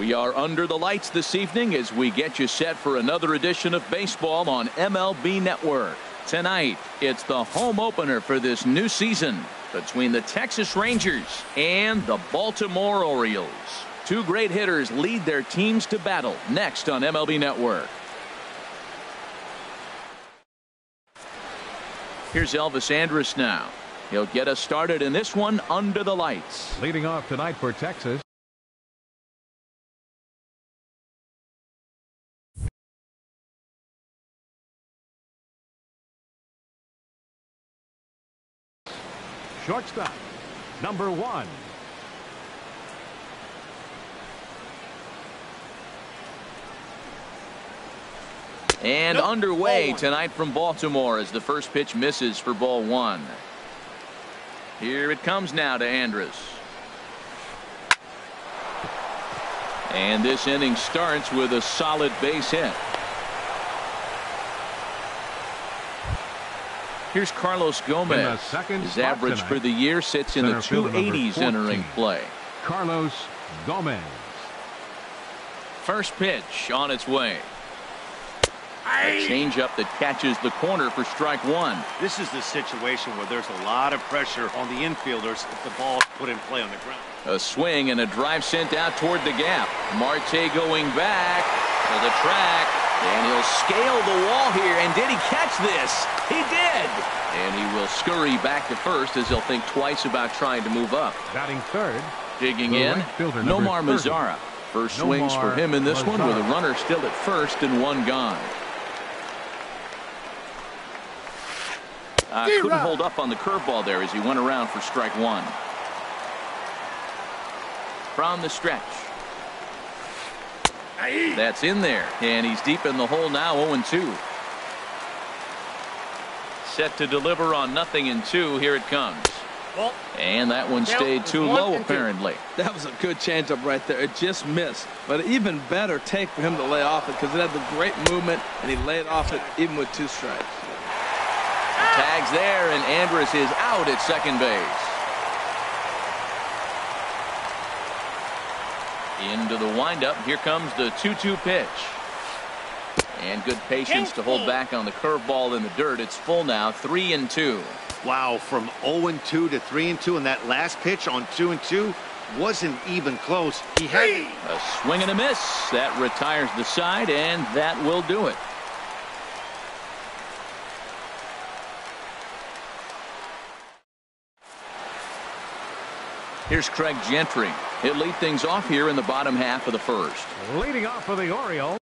We are under the lights this evening as we get you set for another edition of baseball on MLB Network. Tonight, it's the home opener for this new season between the Texas Rangers and the Baltimore Orioles. Two great hitters lead their teams to battle next on MLB Network. Here's Elvis Andrus now. He'll get us started in this one under the lights. Leading off tonight for Texas. Shortstop, number 1. And underway tonight from Baltimore as the first pitch misses for ball 1. Here it comes now to Andrus. And this inning starts with a solid base hit. Here's Carlos Gomez. His average for the year sits in the 280s entering play. Carlos Gomez. First pitch on its way. A changeup that catches the corner for strike 1. This is the situation where there's a lot of pressure on the infielders if the ball is put in play on the ground. A swing and a drive sent out toward the gap. Marte going back to the track. And he'll scale the wall here. And did he catch this? He did. And he will scurry back to first as he'll think twice about trying to move up. Batting third. Digging in, Nomar Mazara. First swings for him in this one with a runner still at first and one gone. Couldn't hold up on the curveball there as he went around for strike 1. From the stretch. That's in there, and he's deep in the hole now, 0-2. Set to deliver on 0-2. Here it comes. And that one stayed too low, apparently. That was a good changeup right there. It just missed. But an even better take for him to lay off it because it had the great movement, and he laid off it even with 2 strikes. Tags there, and Andrus is out at second base. Into the windup. Here comes the 2-2 pitch. And good patience to hold back on the curveball in the dirt. It's full now, 3-2. Wow, from 0-2 to 3-2, and that last pitch on 2-2 wasn't even close. He had a swing and a miss. That retires the side, and that will do it. Here's Craig Gentry. He'll lead things off here in the bottom half of the first. Leading off for the Orioles.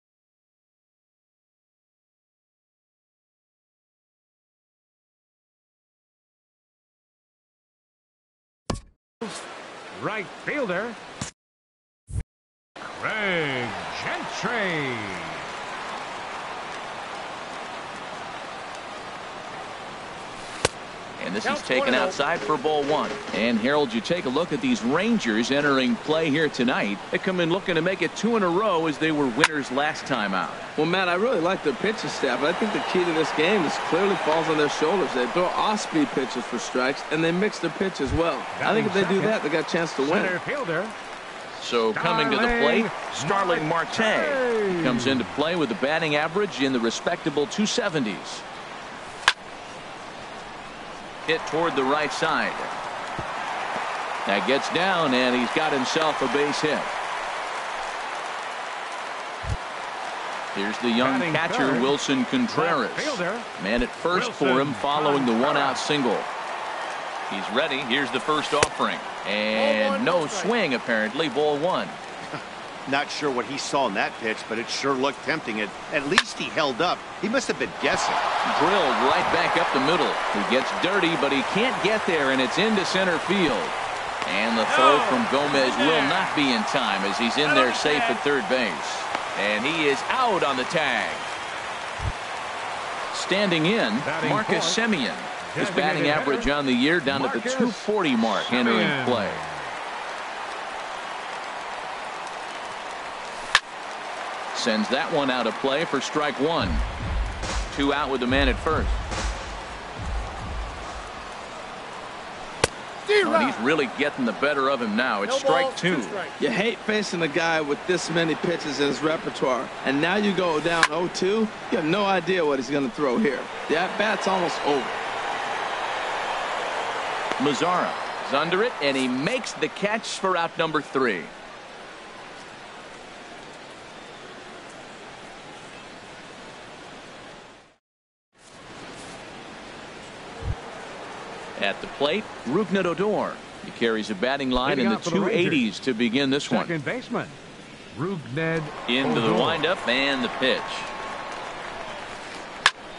Right fielder, Craig Gentry. And this is taken outside for ball 1. And Harold, you take a look at these Rangers entering play here tonight. They come in looking to make it 2 in a row as they were winners last time out. Well, Matt, I really like their pitching staff, but I think the key to this game is clearly falls on their shoulders. They throw off-speed pitches for strikes, and they mix their pitch as well. I think if they do that, they got a chance to win. Center fielder. So coming to the plate, Starling Marte. He comes into play with a batting average in the respectable 270s. Hit toward the right side. That gets down, and he's got himself a base hit. Here's the young catcher, Wilson Contreras. Man at first for him following the 1-out single. He's ready. Here's the first offering. And no swing, apparently. Ball 1. Not sure what he saw in that pitch, but it sure looked tempting. At least he held up. He must have been guessing. Drilled right back up the middle. He gets dirty, but he can't get there, and it's into center field. And the throw from Gomez will not be in time as he's in there safe at third base. And he is out on the tag. Standing in, Marcus Semien. His batting average on the year down to the 240 mark entering play. Sends that one out of play for strike 1. 2 out with the man at first. And he's really getting the better of him now. It's strike two. You hate facing a guy with this many pitches in his repertoire. And now you go down 0-2. You have no idea what he's going to throw here. The at-bat's almost over. Mazzara is under it, and he makes the catch for out number 3. At the plate, Rougned Odor. He carries a batting line in the 280s to begin this one. Second baseman, Rougned Into the windup and the pitch.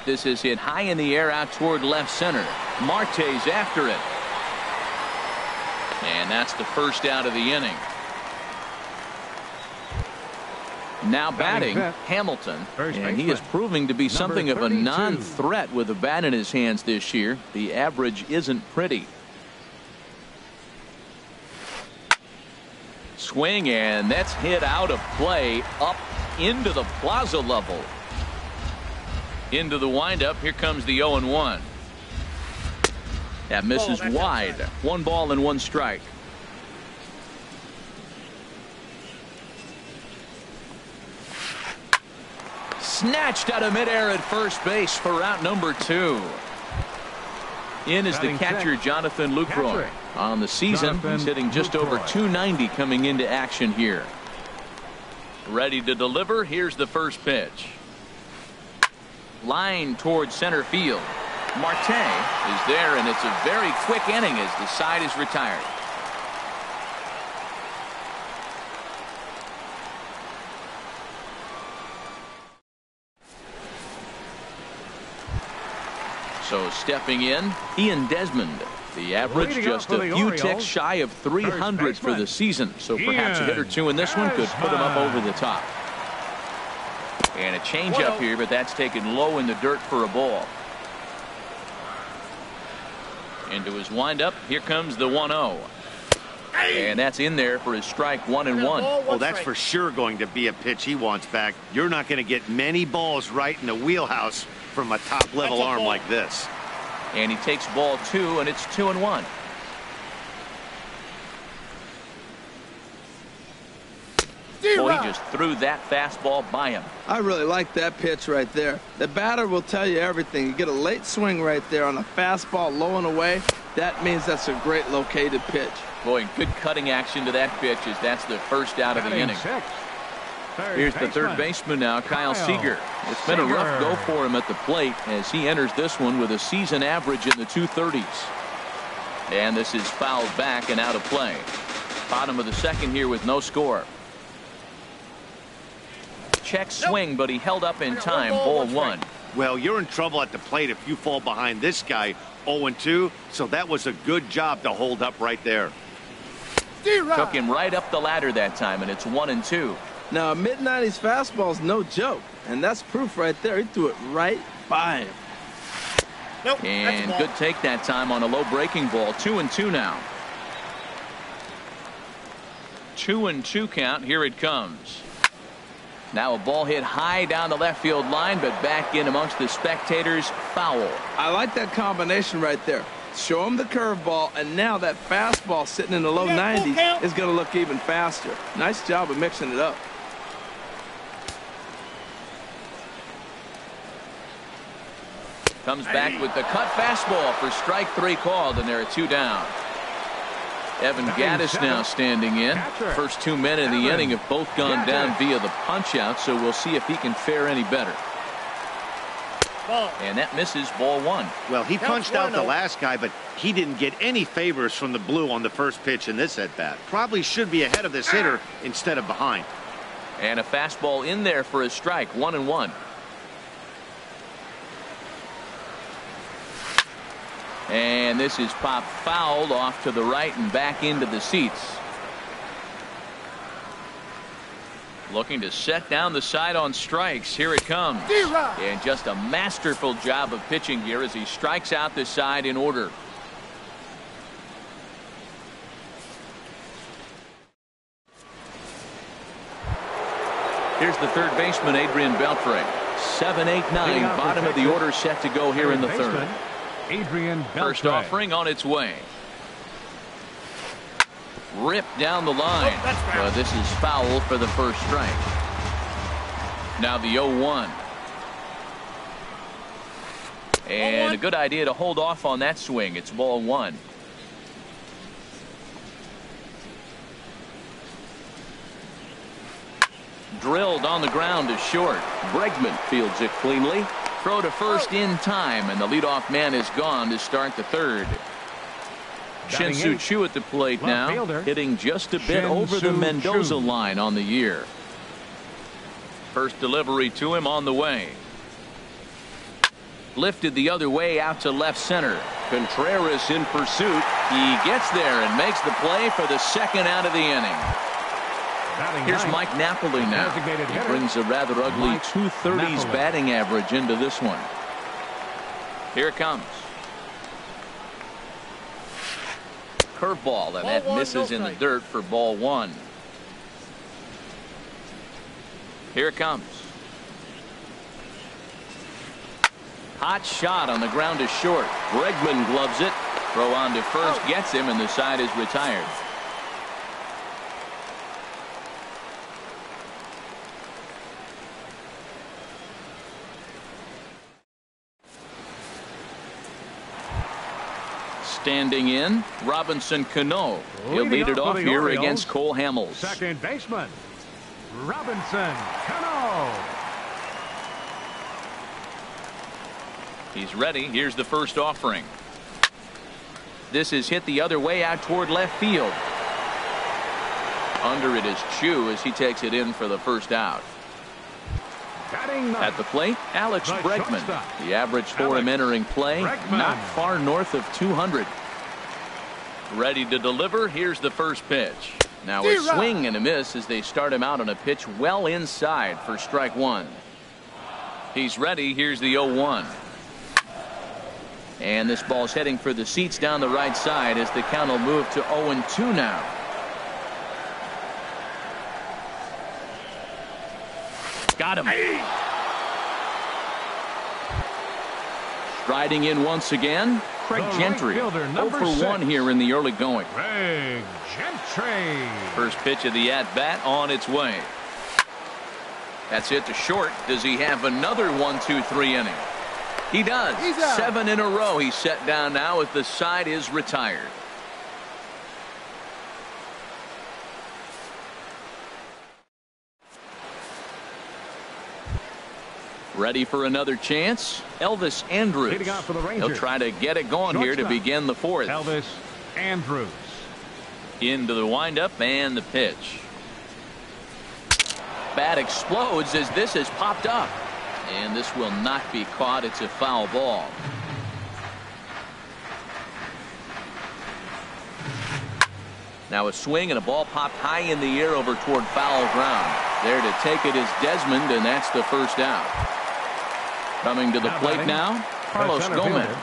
This is hit high in the air out toward left center. Marte's after it. And that's the first out of the inning. Now batting, Hamilton, and he is proving to be something of a non-threat with a bat in his hands this year. The average isn't pretty. Swing, and that's hit out of play up into the plaza level. Into the windup. Here comes the 0-1. That misses wide. 1 ball and 1 strike. Snatched out of midair at first base for out number 2. In is the catcher, Jonathan Lucroy. On the season, he's hitting just over 290 coming into action here. Ready to deliver. Here's the first pitch. Line towards center field. Marte is there, and it's a very quick inning as the side is retired. So stepping in, Ian Desmond. The average just a few ticks shy of 300 for the season. So perhaps a hit or two in this one could put him up over the top. And a changeup here, but that's taken low in the dirt for a ball. Into his windup. Here comes the 1-0. And that's in there for his strike 1-1. Oh, that's for sure going to be a pitch he wants back. You're not going to get many balls right in the wheelhouse from a top-level arm like this. And he takes ball 2, and it's 2-1. Boy, he just threw that fastball by him. I really like that pitch right there. The batter will tell you everything. You get a late swing right there on a fastball low and away. That means that's a great located pitch. Boy, good cutting action to that pitch as that's the first out of the inning. Here's the third baseman now, Kyle Seager. It's been a rough go for him at the plate as he enters this one with a season average in the 230s. And this is fouled back and out of play. Bottom of the second here with no score. Check swing, but he held up in time. Ball 1. Well, you're in trouble at the plate if you fall behind this guy 0-2, so that was a good job to hold up right there. Took him right up the ladder that time, and it's 1-2. Now, a mid-90s fastball is no joke, and that's proof right there. He threw it right by him. Nope, and good take that time on a low breaking ball. 2-2 now. 2-2 count. Here it comes. Now a ball hit high down the left field line, but back in amongst the spectators. Foul. I like that combination right there. Show him the curveball, and now that fastball sitting in the low 90s is going to look even faster. Nice job of mixing it up. Comes back with the cut fastball for strike 3 called, and there are 2 down. Evan Gaddis now standing in. First 2 men in the inning have both gone down via the punch out, so we'll see if he can fare any better. And that misses ball 1. Well, he punched out the last guy, but he didn't get any favors from the blue on the first pitch in this at bat. Probably should be ahead of this hitter instead of behind. And a fastball in there for a strike. 1-1. And this is popped fouled off to the right and back into the seats. Looking to set down the side on strikes. Here it comes. And just a masterful job of pitching here as he strikes out the side in order. Here's the third baseman, Adrian Beltre. 7, 8, 9. Bottom of the order set to go here in the third. Adrian Beltre. First offering on its way. Ripped down the line. But this is foul for the first strike. Now the 0-1. And a good idea to hold off on that swing. It's ball 1. Drilled on the ground to short. Bregman fields it cleanly. Throw to first in time, and the leadoff man is gone to start the third. Shin-Soo Choo at the plate now, hitting just a bit over the Mendoza line on the year. First delivery to him on the way. Lifted the other way out to left center. Contreras in pursuit. He gets there and makes the play for the second out of the inning. Here's Mike Napoli now. He brings a rather ugly 230s batting average into this one. Here it comes. Curveball, and that misses in the dirt for ball 1. Here it comes. Hot shot on the ground to short. Bregman gloves it. Throw on to first gets him, and the side is retired. Standing in, Robinson Cano. He'll lead it off here against Cole Hamels. Second baseman, Robinson Cano. He's ready. Here's the first offering. This is hit the other way out toward left field. Under it is Choo as he takes it in for the first out. At the plate, Alex Bregman. The average for him entering play, not far north of 200. Ready to deliver. Here's the first pitch. Now a swing and a miss as they start him out on a pitch well inside for strike 1. He's ready. Here's the 0-1. And this ball's heading for the seats down the right side as the count will move to 0-2 now. Got him. Striding in once again, Craig Gentry. 0 for 1 here in the early going. Craig Gentry. First pitch of the at-bat on its way. That's hit to short. Does he have another 1-2-3 inning? He does. 7 in a row he's set down now as the side is retired. Ready for another chance. Elvis Andrus. Leading off for the Rangers. He'll try to get it going here to begin the fourth. Elvis Andrus. Into the windup and the pitch. Bat explodes as this has popped up. And this will not be caught. It's a foul ball. Now a swing and a ball popped high in the air over toward foul ground. There to take it is Desmond, and that's the first out. Coming to the plate now, Carlos Gomez.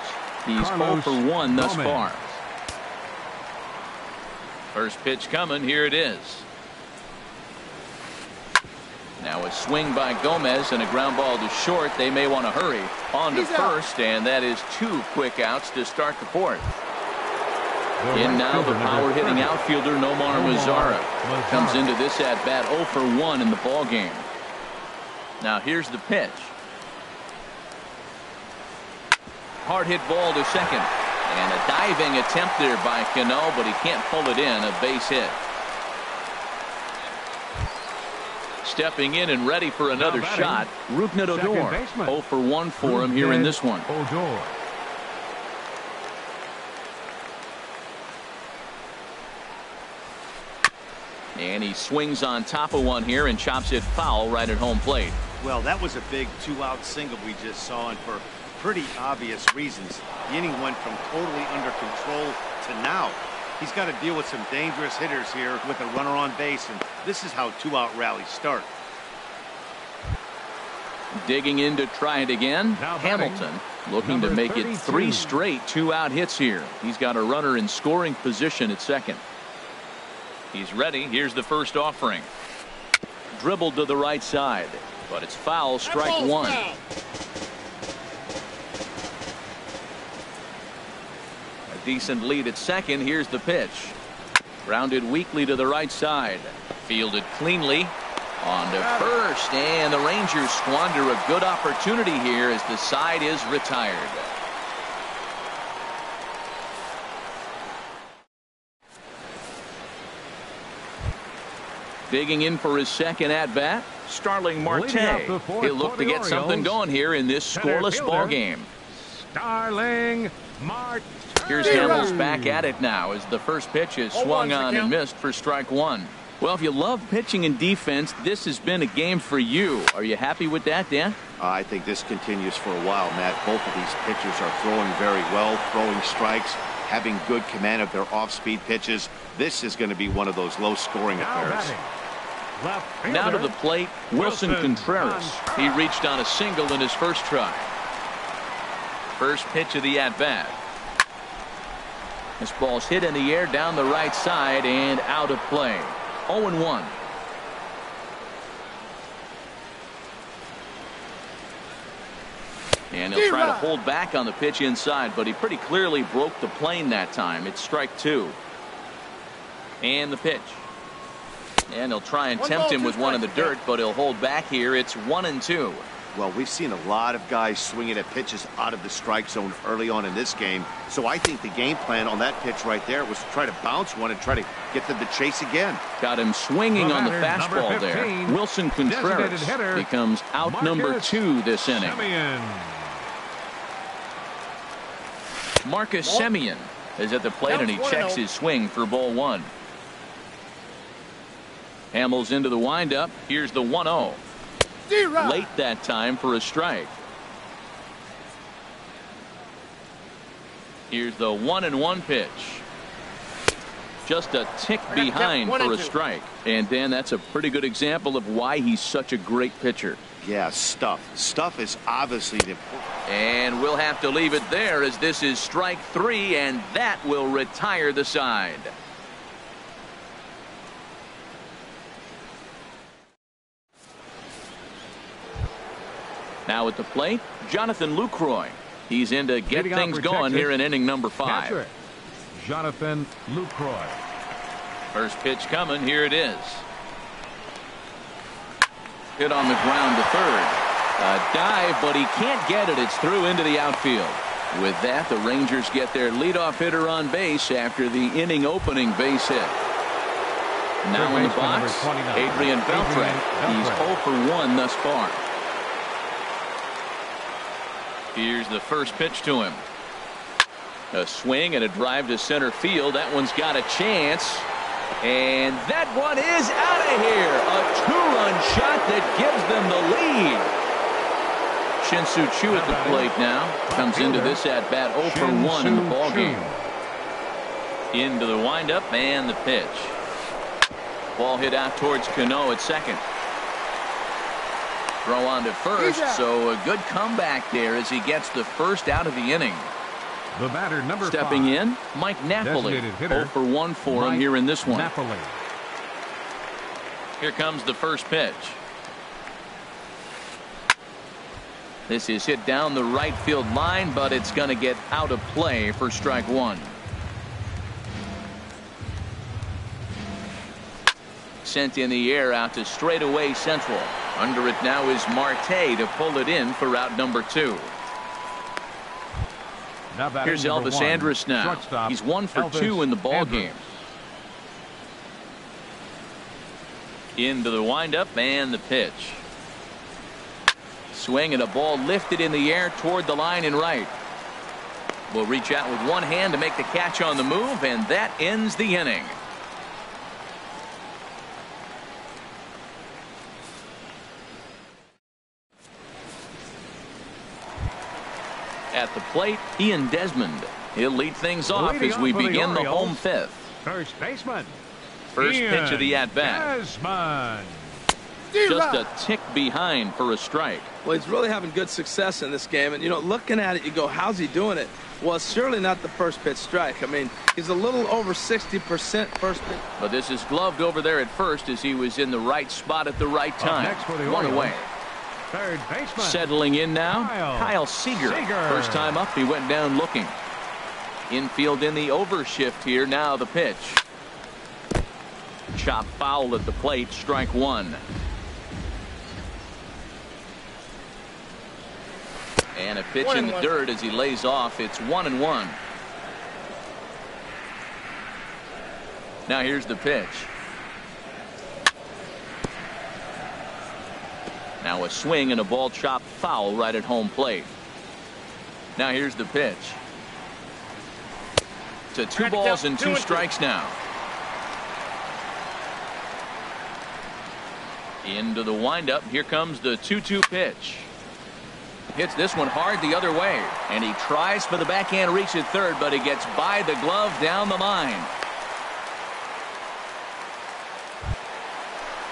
He's 0 for 1 thus far. First pitch coming. Here it is. Now a swing by Gomez and a ground ball to short. They may want to hurry. On to first, and that is 2 quick outs to start the fourth. In now the power-hitting outfielder Nomar Mazara comes into this at-bat 0 for 1 in the ball game. Now here's the pitch. Hard hit ball to second, and a diving attempt there by Cano, but he can't pull it in. A base hit. Stepping in and ready for another shot, Rougned Odor. 0 for 1 for him here in this one. Odor. And he swings on top of one here and chops it foul right at home plate. Well, that was a big 2-out single we just saw, and for pretty obvious reasons. The inning went from totally under control to now. He's got to deal with some dangerous hitters here with a runner on base, and this is how 2-out rallies start. Digging in to try it again. Hamilton looking to make it 3 straight 2-out hits here. He's got a runner in scoring position at second. He's ready. Here's the first offering. Dribbled to the right side, but it's foul. Strike 1. A decent lead at second. Here's the pitch. Grounded weakly to the right side. Fielded cleanly. On to first, and the Rangers squander a good opportunity here as the side is retired. Digging in for his second at-bat, Starling Marte. He'll look to get something going here in this scoreless ball game. Starling Marte. Here's Hamels back at it now as the first pitch is swung on and missed for strike one. Well, if you love pitching and defense, this has been a game for you. Are you happy with that, Dan? I think this continues for a while, Matt. Both of these pitchers are throwing very well, throwing strikes, having good command of their off-speed pitches. This is going to be one of those low-scoring affairs. Now to the plate, Wilson Contreras. He reached on a single in his first try. First pitch of the at-bat. This ball's hit in the air down the right side and out of play. 0-1. And he'll try to hold back on the pitch inside, but he pretty clearly broke the plane that time. It's strike two. And the pitch. And he'll try and tempt him with one in the dirt, but he'll hold back here. It's 1-2. Well, we've seen a lot of guys swinging at pitches out of the strike zone early on in this game. So I think the game plan on that pitch right there was to try to bounce one and try to get them to chase again. Got him swinging on the fastball there. Wilson Contreras becomes out number 2 this inning. Marcus Semien is at the plate and he checks his swing for ball 1. Hamels into the windup. Here's the 1-0. Late that time for a strike. Here's the 1-1 pitch. Just a tick behind for a strike. And Dan, that's a pretty good example of why he's such a great pitcher. Yeah, stuff is obviously the important. And we'll have to leave it there as this is strike 3, and that will retire the side. Now at the plate, Jonathan Lucroy. He's in to get things going here in inning number 5. Jonathan Lucroy. First pitch coming. Here it is. Hit on the ground to third. A dive, but he can't get it. It's through into the outfield. With that, the Rangers get their leadoff hitter on base after the inning opening base hit. Now in the box, Adrian Beltre. He's 0 for 1 thus far. Here's the first pitch to him. A swing and a drive to center field. That one's got a chance. And that one is out of here. A 2-run shot that gives them the lead. Shin-Soo Choo at the plate now. Comes into this at-bat 0 for 1 in the ballgame. Into the windup and the pitch. Ball hit out towards Cano at second. Throw on to first, so a good comeback there as he gets the first out of the inning. The batter, number 5. Stepping in, Mike Napoli. 0 for 1 for him here in this one. Napoli. Here comes the first pitch. This is hit down the right field line, but it's going to get out of play for strike 1. Sent in the air out to straightaway central. Under it now is Marte to pull it in for out number 2. Here's Elvis Andrus now. He's 1 for 2 in the ball game. Into the windup and the pitch. Swing and a ball lifted in the air toward the line and right. Will reach out with one hand to make the catch on the move, and that ends the inning. At the plate, Ian Desmond. He'll lead things off as we begin the home 5th. First baseman. First pitch of the at-bat. Desmond. Just a tick behind for a strike. Well, he's really having good success in this game. And, you know, looking at it, you go, how's he doing it? Well, it's surely not the first pitch strike. I mean, he's a little over 60% first pitch. But this is gloved over there at first as he was in the right spot at the right time. One away. Third baseman. Settling in now, Kyle Seager. First time up, he went down looking. Infield in the overshift here. Now the pitch. chop foul at the plate, strike one. And a pitch in the dirt as he lays off. It's 1-1. Now here's the pitch. Now a swing and a ball chopped foul right at home plate. Now here's the pitch. To 2 balls and 2 strikes now. Into the windup. Here comes the 2-2 pitch. Hits this one hard the other way. And he tries for the backhand reach at third, but he gets by the glove down the line.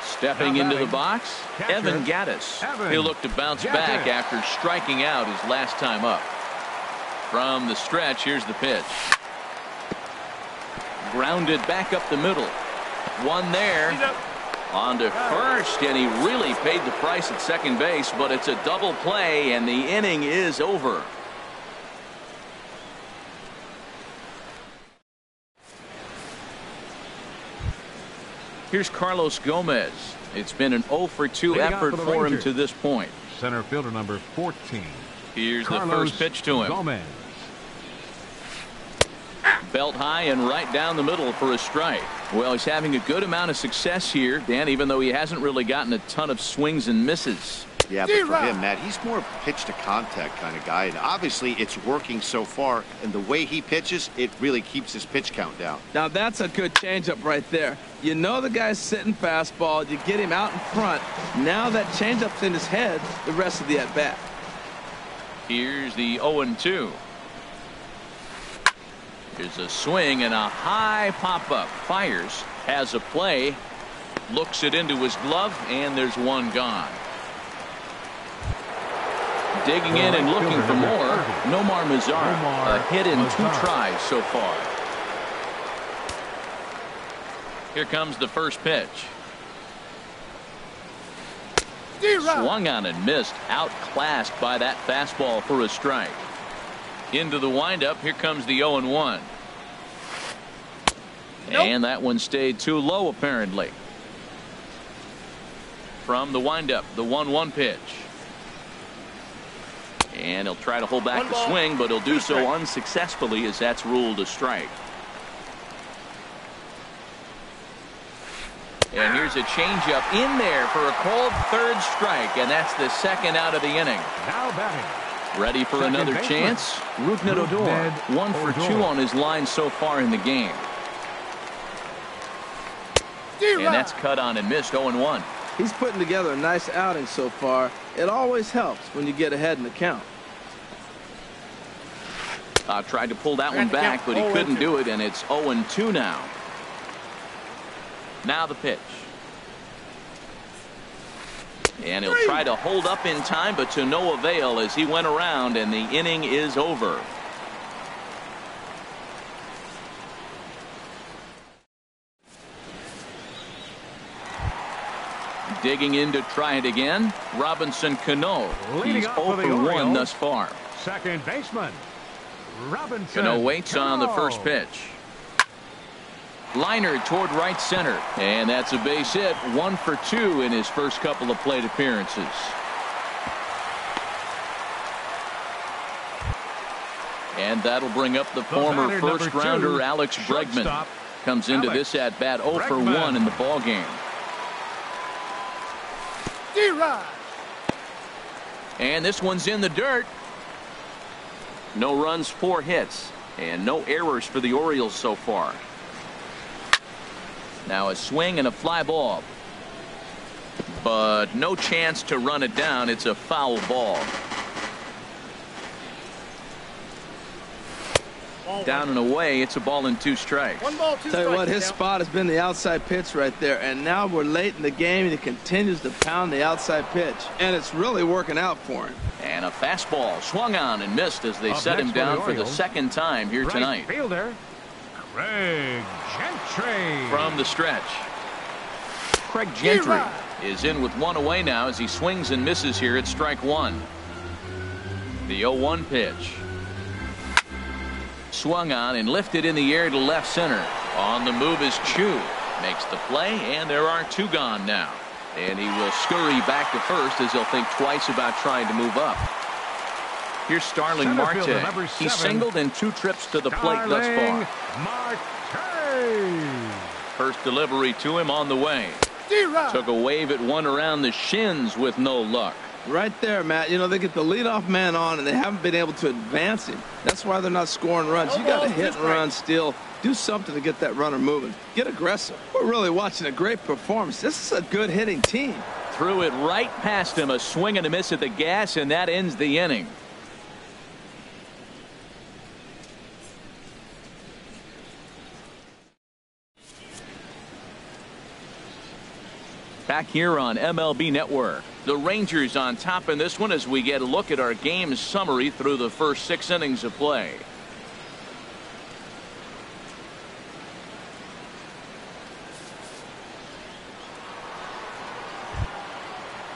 Stepping into the box, Evan Gaddis. He'll look to bounce back after striking out his last time up. From the stretch, here's the pitch. Grounded back up the middle. One there. On to first, and he really paid the price at second base, but it's a double play, and the inning is over. Here's Carlos Gomez. It's been an 0 for 2 effort for him to this point. Center fielder number 14. Here's the first pitch to him. Gomez. Belt high and right down the middle for a strike. Well, he's having a good amount of success here, Dan, even though he hasn't really gotten a ton of swings and misses. Yeah, but for him, Matt, he's more pitch to contact kind of guy, and obviously it's working so far, and the way he pitches, it really keeps his pitch count down. Now that's a good changeup right there. You know the guy's sitting fastball, you get him out in front. Now that changeup's in his head the rest of the at-bat. Here's the 0-2. Here's a swing and a high pop-up. Fires, has a play, looks it into his glove, and there's one gone. Digging in and looking for more, Nomar Mazara. A hit in 2 tries so far. Here comes the first pitch. Swung on and missed. Outclassed by that fastball for a strike. Into the windup. Here comes the 0-1. And that one stayed too low apparently. From the windup, the 1-1 pitch. And he'll try to hold back the swing, but he'll do so unsuccessfully as that's ruled a strike. And here's a changeup in there for a called third strike, and that's the second out of the inning. Now batting. Ready for another chance? Rougned Odor, 1 for 2 on his line so far in the game. And that's cut on and missed. 0-1. He's putting together a nice outing so far. It always helps when you get ahead in the count. Tried to pull that one back, but he couldn't do it, and it's 0-2 now. Now the pitch. And he'll try to hold up in time, but to no avail as he went around, and the inning is over. Digging in to try it again, Robinson Cano. He's 0 for 1 thus far. Second baseman, Robinson Cano waits on the first pitch. Liner toward right center, and that's a base hit. 1 for 2 in his first couple of plate appearances. And that'll bring up the former first rounder Alex Bregman. Comes into this at bat 0 for 1 in the ball game. And this one's in the dirt. No runs, 4 hits, and no errors for the Orioles so far. Now a swing and a fly ball, but no chance to run it down. It's a foul ball. Down and away. It's a ball and 2 strikes. 1 ball, 2 Tell you strikes. what, his spot has been the outside pitch right there, and now we're late in the game and he continues to pound the outside pitch, and it's really working out for him. And a fastball swung on and missed as they set him down for the second time here tonight. Right fielder, Craig Gentry. From the stretch, Craig Gentry is in with 1 away now as he swings and misses here at strike 1. The 0-1 pitch. Swung on and lifted in the air to left center. On the move is Chu. Makes the play, and there are 2 gone now. And he will scurry back to first as he'll think twice about trying to move up. Here's Starling Marte. He's singled in 2 trips to the plate thus far. Marte. First delivery to him on the way. Took a wave at one around the shins with no luck. Right there, Matt. You know, they get the leadoff man on, and they haven't been able to advance him. That's why they're not scoring runs. You got to hit and run, steal. Do something to get that runner moving. Get aggressive. We're really watching a great performance. This is a good hitting team. Threw it right past him. A swing and a miss at the gas, and that ends the inning. Back here on MLB Network. The Rangers on top in this one as we get a look at our game summary through the first 6 innings of play.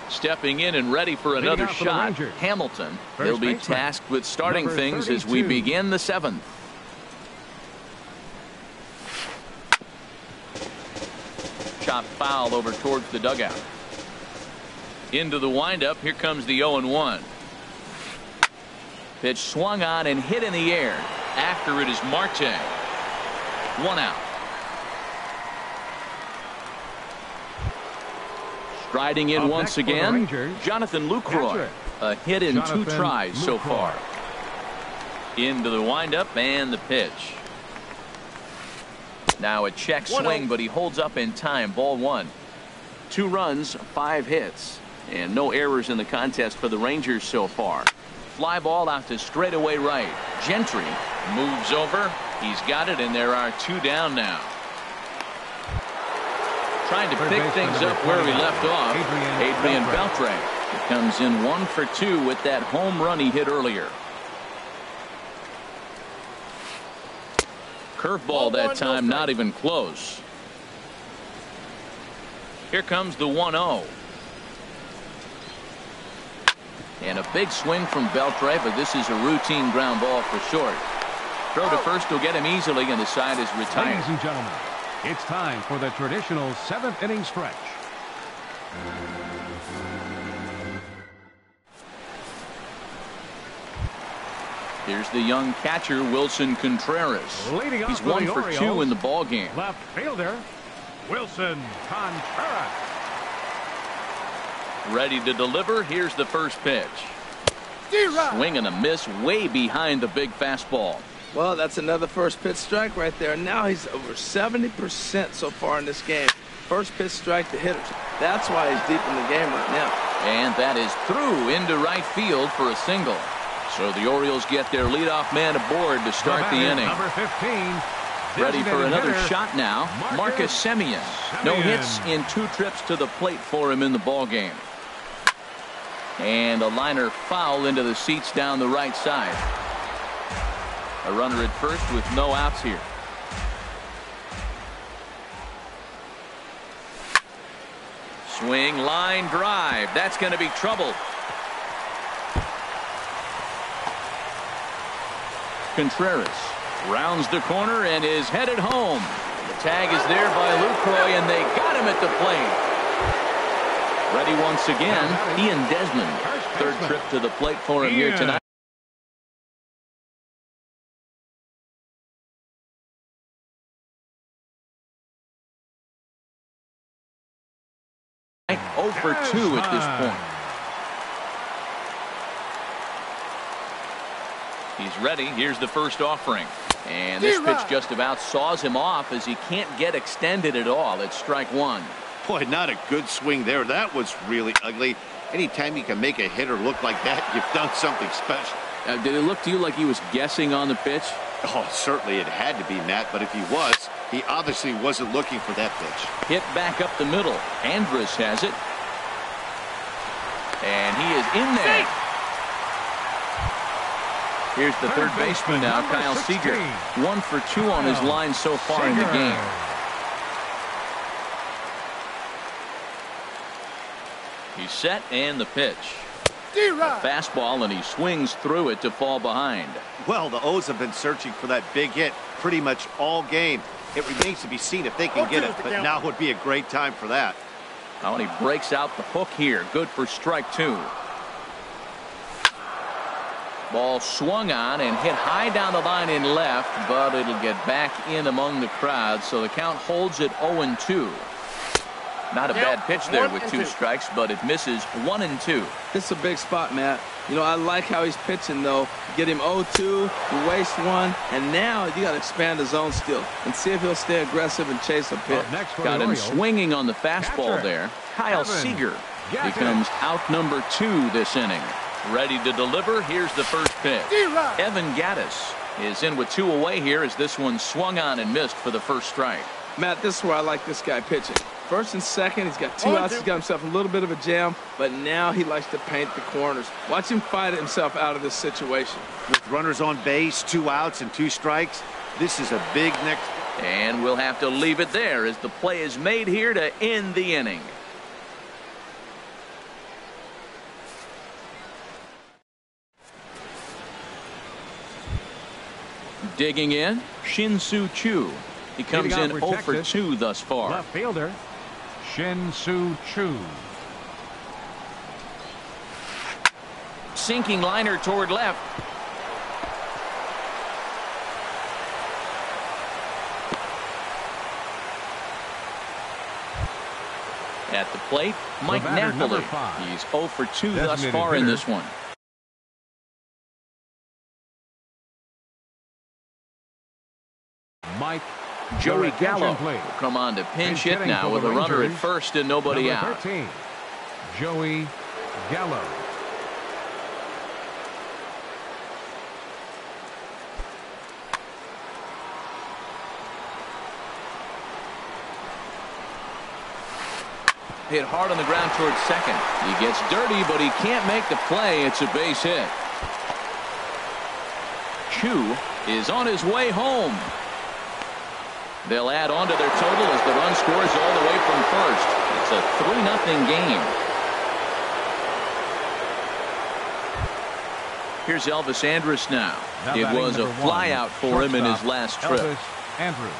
Stepping in and ready for another shot, Hamilton. He'll be tasked with starting things as we begin the 7th. Shot foul over towards the dugout. Into the windup. Here comes the 0-1. Pitch swung on and hit in the air. After it is Marte. 1 out. Striding in once again, Jonathan Lucroy. A hit in 2 tries so far. Into the windup and the pitch. Now a check swing, but he holds up in time. Ball 1. 2 runs, 5 hits, and no errors in the contest for the Rangers so far. Fly ball out to straightaway right. Gentry moves over. He's got it, and there are 2 down now. Trying to pick things up where we left off. Adrian Beltre comes in 1 for 2 with that home run he hit earlier. Curveball that time, not even close. Here comes the 1-0. And a big swing from Beltre, but this is a routine ground ball for short. Throw to first will get him easily, and the side is retired. Ladies and gentlemen, it's time for the traditional 7th inning stretch. Here's the young catcher, Wilson Contreras. He's 1 for 2 in the ball game. Left fielder, Wilson Contreras. Ready to deliver. Here's the first pitch. Swing and a miss way behind the big fastball. Well, that's another first pitch strike right there. Now he's over 70% so far in this game. First pitch strike to hitters. That's why he's deep in the game right now. And that is through into right field for a single. So the Orioles get their leadoff man aboard to start the inning. Number 15. Ready for another shot now. Marcus Semien. No hits in 2 trips to the plate for him in the ball game. And a liner foul into the seats down the right side. A runner at first with no outs here. Swing, line drive. That's going to be trouble. Contreras rounds the corner and is headed home. The tag is there by Lucroy, and they got him at the plate. Ready once again, Ian Desmond. 3rd trip to the plate for him here tonight. Right, 0 for 2 at this point. He's ready. Here's the first offering. And this pitch just about saws him off as he can't get extended at all. It's strike 1. Boy, not a good swing there. That was really ugly. Anytime you can make a hitter look like that, you've done something special. Did it look to you like he was guessing on the pitch? Oh, certainly it had to be, Matt, but if he was, he obviously wasn't looking for that pitch. Hit back up the middle. Andrus has it. And he is in there. Here's the 3rd baseman now, Kyle Seager. 1 for 2 on his line so far in the game. He's set, and the pitch. A fastball, and he swings through it to fall behind. Well, the O's have been searching for that big hit pretty much all game. It remains to be seen if they can get it, but now would be a great time for that. Oh, and he breaks out the hook here. Good for strike 2. Ball swung on and hit high down the line in left, but it'll get back in among the crowd, so the count holds at 0-2. Not a bad pitch there with 2 strikes, but it misses 1-2. This is a big spot, Matt. You know, I like how he's pitching, though. Get him 0-2, you waste 1, and now you got to expand the zone still and see if he'll stay aggressive and chase a pitch. Got him swinging on the fastball there. Kyle Seager becomes out number 2 this inning. Ready to deliver. Here's the first pitch. Evan Gattis is in with 2 away here as this one swung on and missed for the first strike. Matt, this is where I like this guy pitching. First and second, he's got 2 outs. He's got himself a little bit of a jam, but now he likes to paint the corners. Watch him fight himself out of this situation. With runners on base, 2 outs and 2 strikes, this is a big next. And we'll have to leave it there as the play is made here to end the inning. Digging in, Shin-Soo Choo. He comes in 0 for 2 thus far. Left fielder, Shin-Soo Choo. Sinking liner toward left. At the plate, Mike Napoli. He's 0 for 2 thus far in this one. Mike Joey Gallo will come on to pinch hit now with a runner at first and nobody out. 13, Joey Gallo. Hit hard on the ground towards second. He gets dirty, but he can't make the play. It's a base hit. Choo is on his way home. They'll add on to their total as the run scores all the way from first. It's a 3-0 game. Here's Elvis Andrus now. It was a flyout for him in his last trip. Elvis Andrus.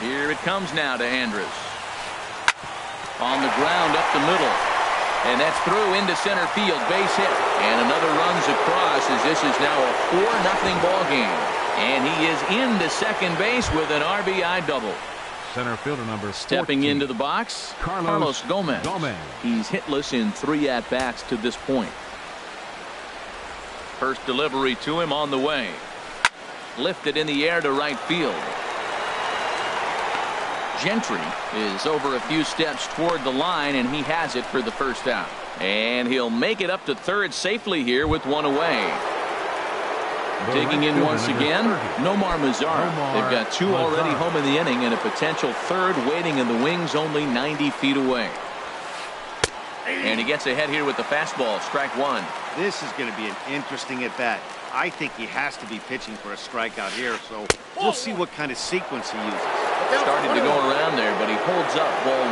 Here it comes now to Andrus. On the ground up the middle. And that's through into center field. Base hit. And another runs across as this is now a 4-0 ball game. And he is into second base with an RBI double. Center fielder number 14. Stepping into the box, Carlos Gomez. He's hitless in 3 at-bats to this point. First delivery to him on the way. Lifted in the air to right field. Gentry is over a few steps toward the line, and he has it for the first out. And he'll make it up to third safely here with 1 away. Digging in once again, Nomar Mazara. They've got 2 already home in the inning and a potential third waiting in the wings only 90 feet away. And he gets ahead here with the fastball, strike 1. This is going to be an interesting at-bat. I think he has to be pitching for a strikeout here, so we'll see what kind of sequence he uses. Started to go around there, but he holds up ball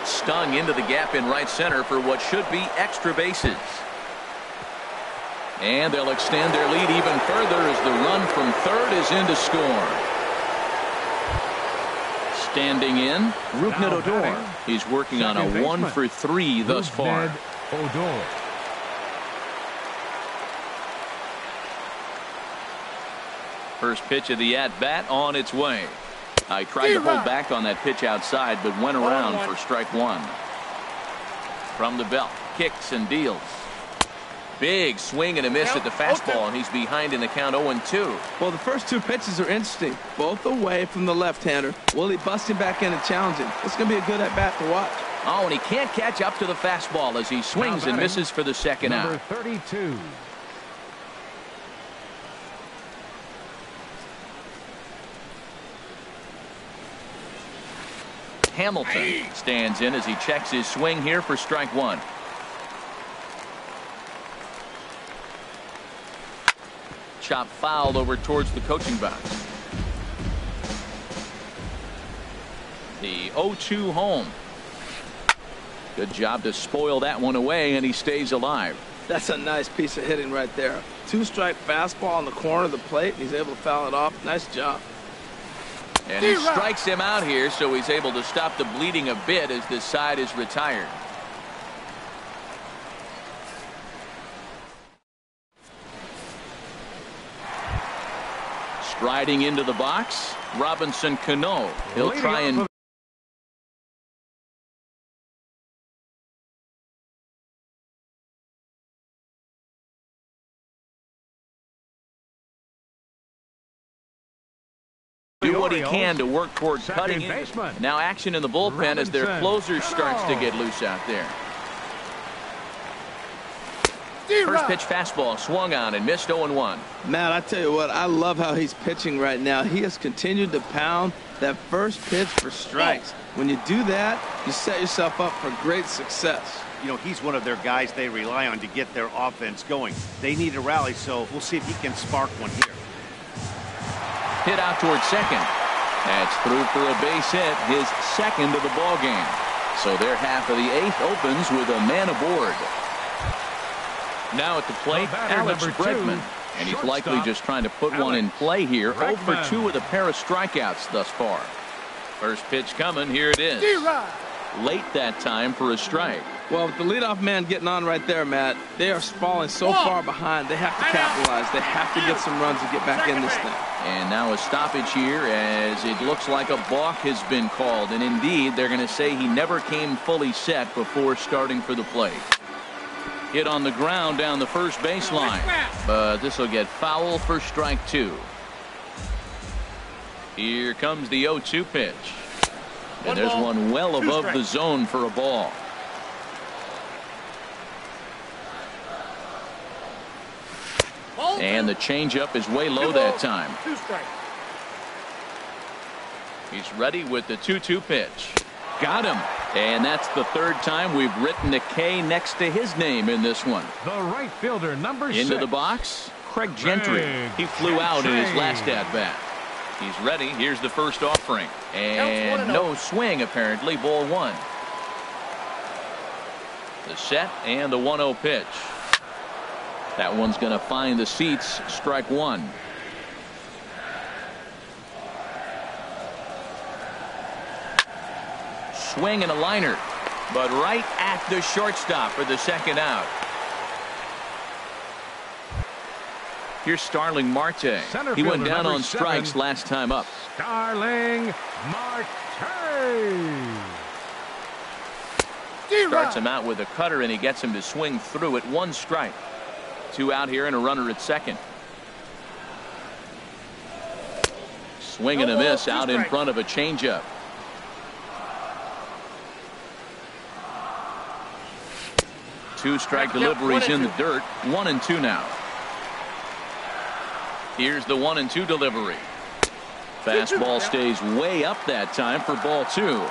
1. Stung into the gap in right center for what should be extra bases. And they'll extend their lead even further as the run from third is in to score. Standing in, Rougned Odor. He's working on a 1 for 3 thus far. Odor. First pitch of the at-bat on its way. I tried to hold back on that pitch outside, but went around for strike 1. From the belt, kicks and deals. Big swing and a miss at the fastball, and he's behind in the count 0-2. Well, the first 2 pitches are interesting. Both away from the left-hander. Will he bust him back in and challenge him? It's going to be a good at-bat to watch. Oh, and he can't catch up to the fastball as he swings and misses for the second out. Number 32. Hamilton stands in as he checks his swing here for strike 1. Chop foul over towards the coaching box. The 0-2 home. Good job to spoil that one away, and he stays alive. That's a nice piece of hitting right there. Two-strike fastball on the corner of the plate. He's able to foul it off. Nice job. And he strikes him out here, so he's able to stop the bleeding a bit as this side is retired. Striding into the box, Robinson Cano. He'll try and do what he can to work toward cutting it. Now action in the bullpen as their closer starts to get loose out there. First pitch fastball swung on and missed 0-1. Matt, I tell you what, I love how he's pitching right now. He has continued to pound that first pitch for strikes. When you do that, you set yourself up for great success. You know, he's one of their guys they rely on to get their offense going. They need a rally, so we'll see if he can spark one here. Hit out towards second. That's through for a base hit, his second of the ball game. So their half of the eighth opens with a man aboard. Now at the plate, Alex Bregman. And he's likely just trying to put one in play here. 0 for 2 with a pair of strikeouts thus far. First pitch coming. Here it is. Late that time for a strike. Well, with the leadoff man getting on right there, Matt, they are falling so far behind. They have to capitalize. They have to get some runs to get back in this thing. And now a stoppage here as it looks like a balk has been called. And indeed, they're going to say he never came fully set before starting for the plate. Hit on the ground down the first baseline. But this will get foul for strike 2. Here comes the 0-2 pitch. And there's one well above the zone for a ball. And the changeup is way low that time. He's ready with the 2-2 pitch. Got him. And that's the third time we've written a K next to his name in this one. The right fielder, number 6. Into the box, Craig Gentry. He flew out in his last at-bat. He's ready. Here's the first offering. And no swing, apparently. Ball 1. The set and the 1-0 pitch. That one's going to find the seats. Strike 1. Swing and a liner, but right at the shortstop for the second out. Here's Starling Marte. He went down on strikes last time up. Starling Marte. Starts him out with a cutter, and he gets him to swing through it. 1 strike. 2 out here and a runner at second. Swing and a miss out in front of a changeup. 2 strike deliveries in the dirt. 1-2 now. Here's the 1-2 delivery. Fastball stays way up that time for ball 2.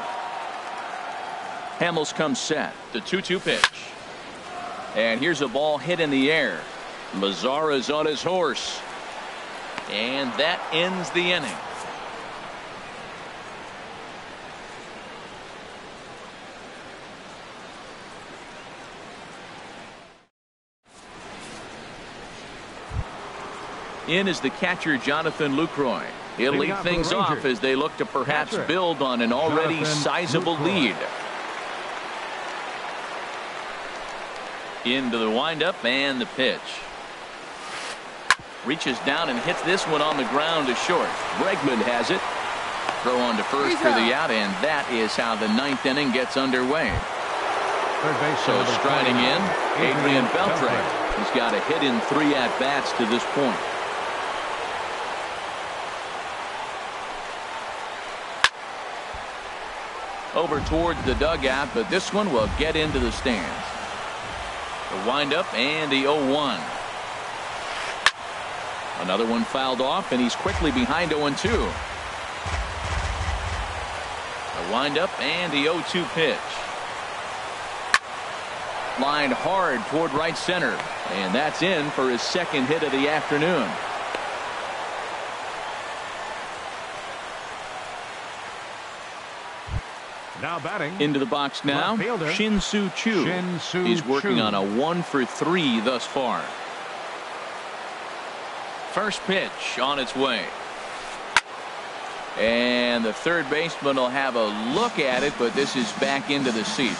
Hamels comes set. The 2-2 pitch. And here's a ball hit in the air. Mazara's on his horse. And that ends the inning. In is the catcher, Jonathan Lucroy. He'll lead things off as they look to perhaps build on an already sizable lead. Into the windup and the pitch. Reaches down and hits this one on the ground to short. Bregman has it. Throw on to first for the out, and that is how the 9th inning gets underway. So striding in, Adrian Beltre. He's got a hit in 3 at-bats to this point. Over towards the dugout, but this one will get into the stands. The windup and the 0-1. Another one fouled off, and he's quickly behind 0-2. The windup and the 0-2 pitch. Lined hard toward right center, and that's in for his second hit of the afternoon. Now batting. Into the box now, Shin-Soo Choo. He's working on a 1 for 3 thus far. First pitch on its way. And the third baseman will have a look at it, but this is back into the seats.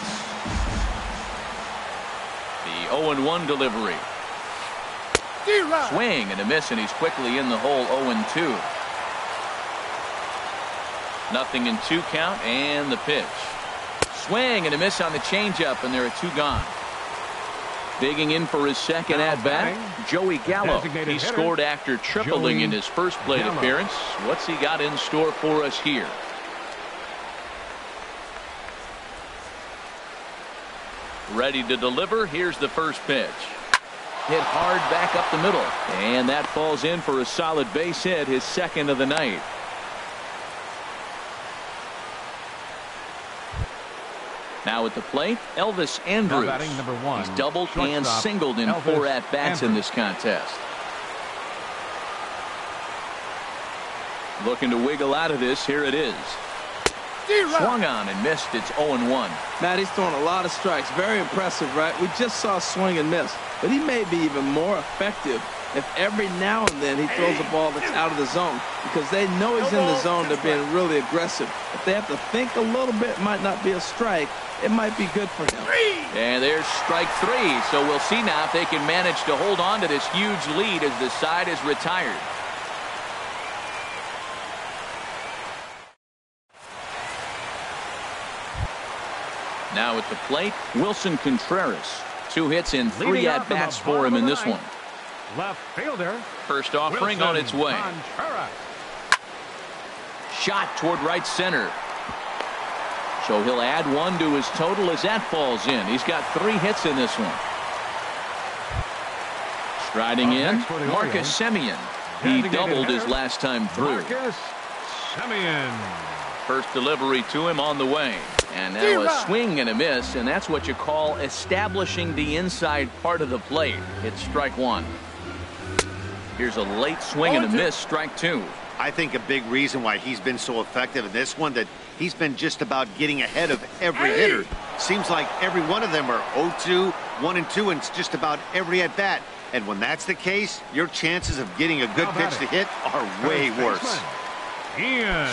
The 0-1 delivery. Swing and a miss, and he's quickly in the hole. 0-2. Nothing in 2 count, and the pitch. Swing and a miss on the changeup, and there are 2 gone. Digging in for his second at-bat, Joey Gallo. He scored after tripling in his first plate appearance. What's he got in store for us here? Ready to deliver. Here's the first pitch. Hit hard back up the middle. And that falls in for a solid base hit, his second of the night. Now at the plate, Elvis Andrus. Number 1, he's doubled and singled in 4 at-bats in this contest. Looking to wiggle out of this. Here it is. Swung on and missed. It's 0-1. Matt, he's throwing a lot of strikes. Very impressive, right? We just saw swing and miss. But he may be even more effective if every now and then he throws a ball that's out of the zone, because they know he's in the zone. They're being really aggressive. If they have to think a little bit, it might not be a strike. It might be good for him. And there's strike 3. So we'll see now if they can manage to hold on to this huge lead as the side is retired. Now at the plate, Wilson Contreras. 2 hits and 3 at-bats for him in this one. Left fielder. First offering on its way. Contreras. Shot toward right center. So he'll add 1 to his total as that falls in. He's got 3 hits in this one. Striding in, Marcus Semien. He doubled his last time through. Marcus Semien. First delivery to him on the way. And now a swing and a miss, and that's what you call establishing the inside part of the plate. It's strike 1. Here's a late swing and a miss, strike 2. I think a big reason why he's been so effective in this one, that he's been just about getting ahead of every hitter. Seems like every one of them are 0-2, 1-2, and it's just about every at-bat. And when that's the case, your chances of getting a good pitch to hit are way worse.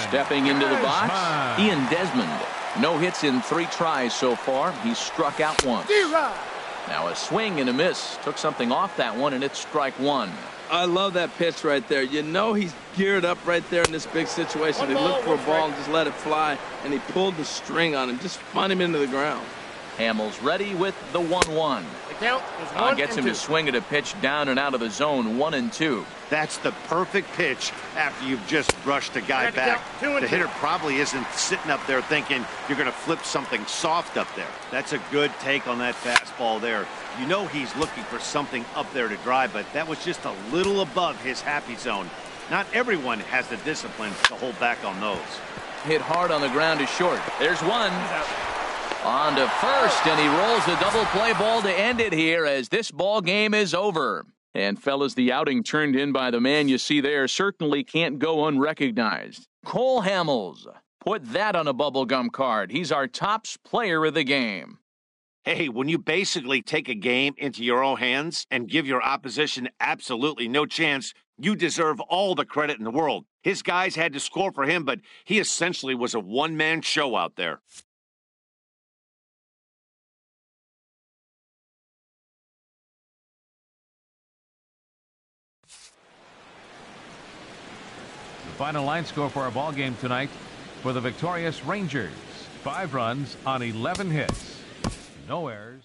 Stepping into the box, Ian Desmond. No hits in 3 tries so far. He's struck out once. Now a swing and a miss. Took something off that one, and it's strike 1. I love that pitch right there. You know he's geared up right there in this big situation. He looked for a ball and just let it fly, and he pulled the string on him. Just spun him into the ground. Hamels ready with the 1-1. The count is 1-2. Gets him to swing at a pitch down and out of the zone. 1-2. That's the perfect pitch after you've just brushed a guy back. The hitter probably isn't sitting up there thinking you're going to flip something soft up there. That's a good take on that fastball there. You know he's looking for something up there to drive, but that was just a little above his happy zone. Not everyone has the discipline to hold back on those. Hit hard on the ground to short. There's one. On to first, and he rolls the double play ball to end it here as this ball game is over. And fellas, the outing turned in by the man you see there certainly can't go unrecognized. Cole Hamels. Put that on a bubblegum card. He's our tops player of the game. Hey, when you basically take a game into your own hands and give your opposition absolutely no chance, you deserve all the credit in the world. His guys had to score for him, but he essentially was a one-man show out there. The final line score for our ball game tonight for the victorious Rangers. 5 runs on 11 hits. No errors.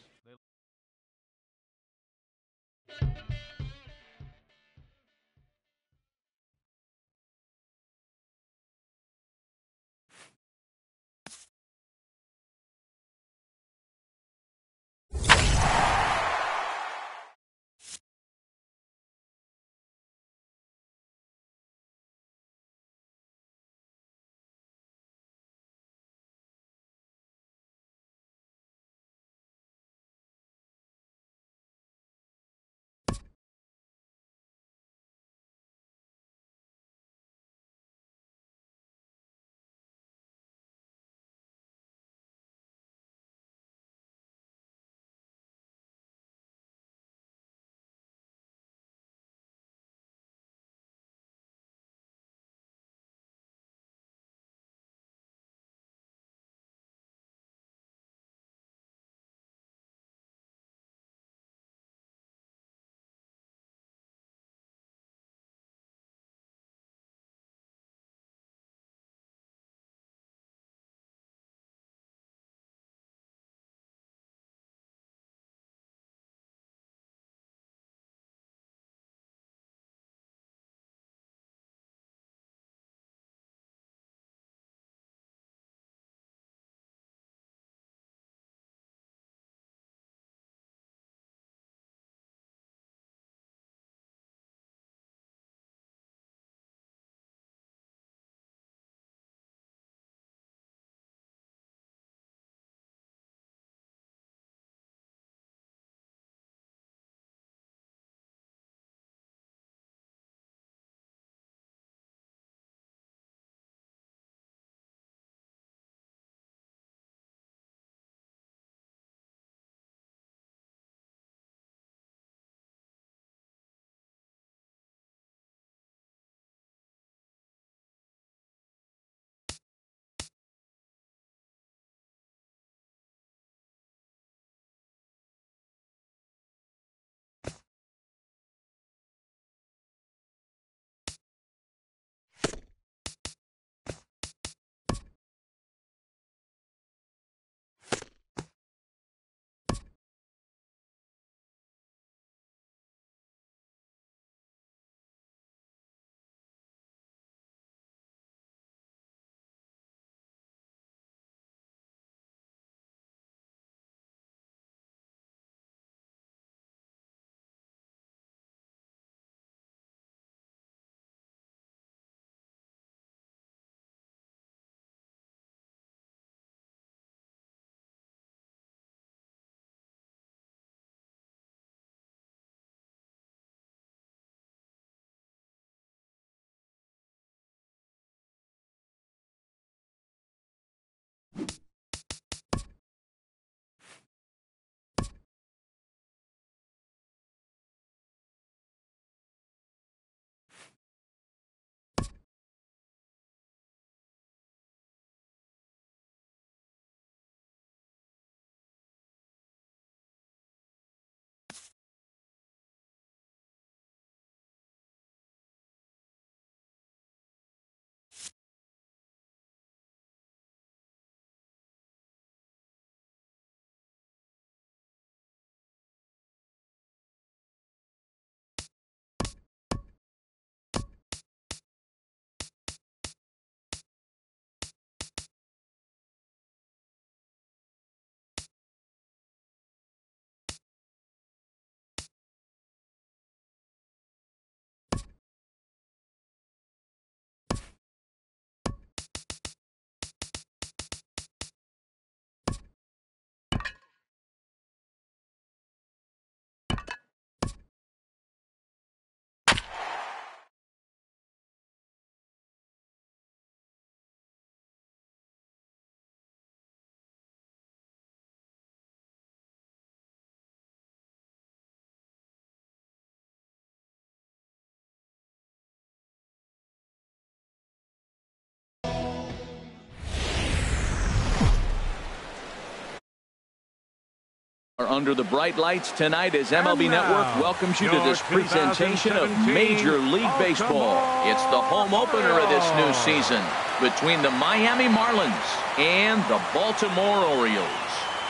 Are under the bright lights tonight as MLB Network welcomes you to this presentation of Major League Baseball. It's the home opener of this new season between the Miami Marlins and the Baltimore Orioles.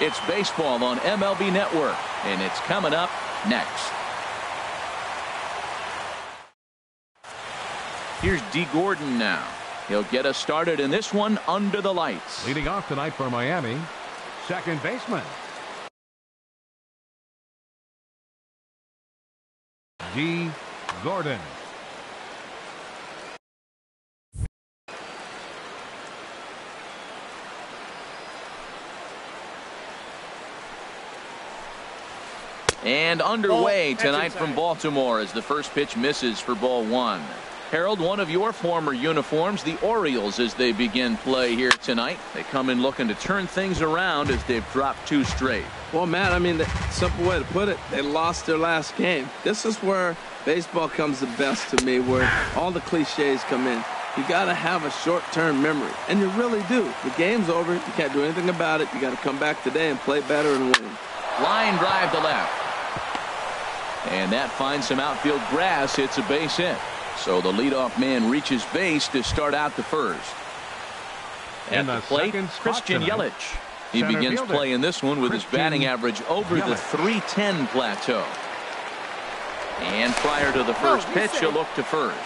It's baseball on MLB Network, and it's coming up next. Here's D. Gordon now. He'll get us started in this one under the lights. Leading off tonight for Miami, second baseman D. Gordon. And underway tonight from Baltimore as the first pitch misses for ball one. Harold, one of your former uniforms, the Orioles, as they begin play here tonight. They come in looking to turn things around as they've dropped two straight. Well, Matt, I mean, the simple way to put it, they lost their last game. This is where baseball comes the best to me, where all the cliches come in. You got to have a short-term memory, and you really do. The game's over. You can't do anything about it. You got to come back today and play better and win. Line drive to left. And that finds some outfield grass. It's a base hit. So the leadoff man reaches base to start out the first. At the plate, Christian Yelich. He begins playing this one with his batting average over the .310 plateau. And prior to the first pitch, he'll look to first.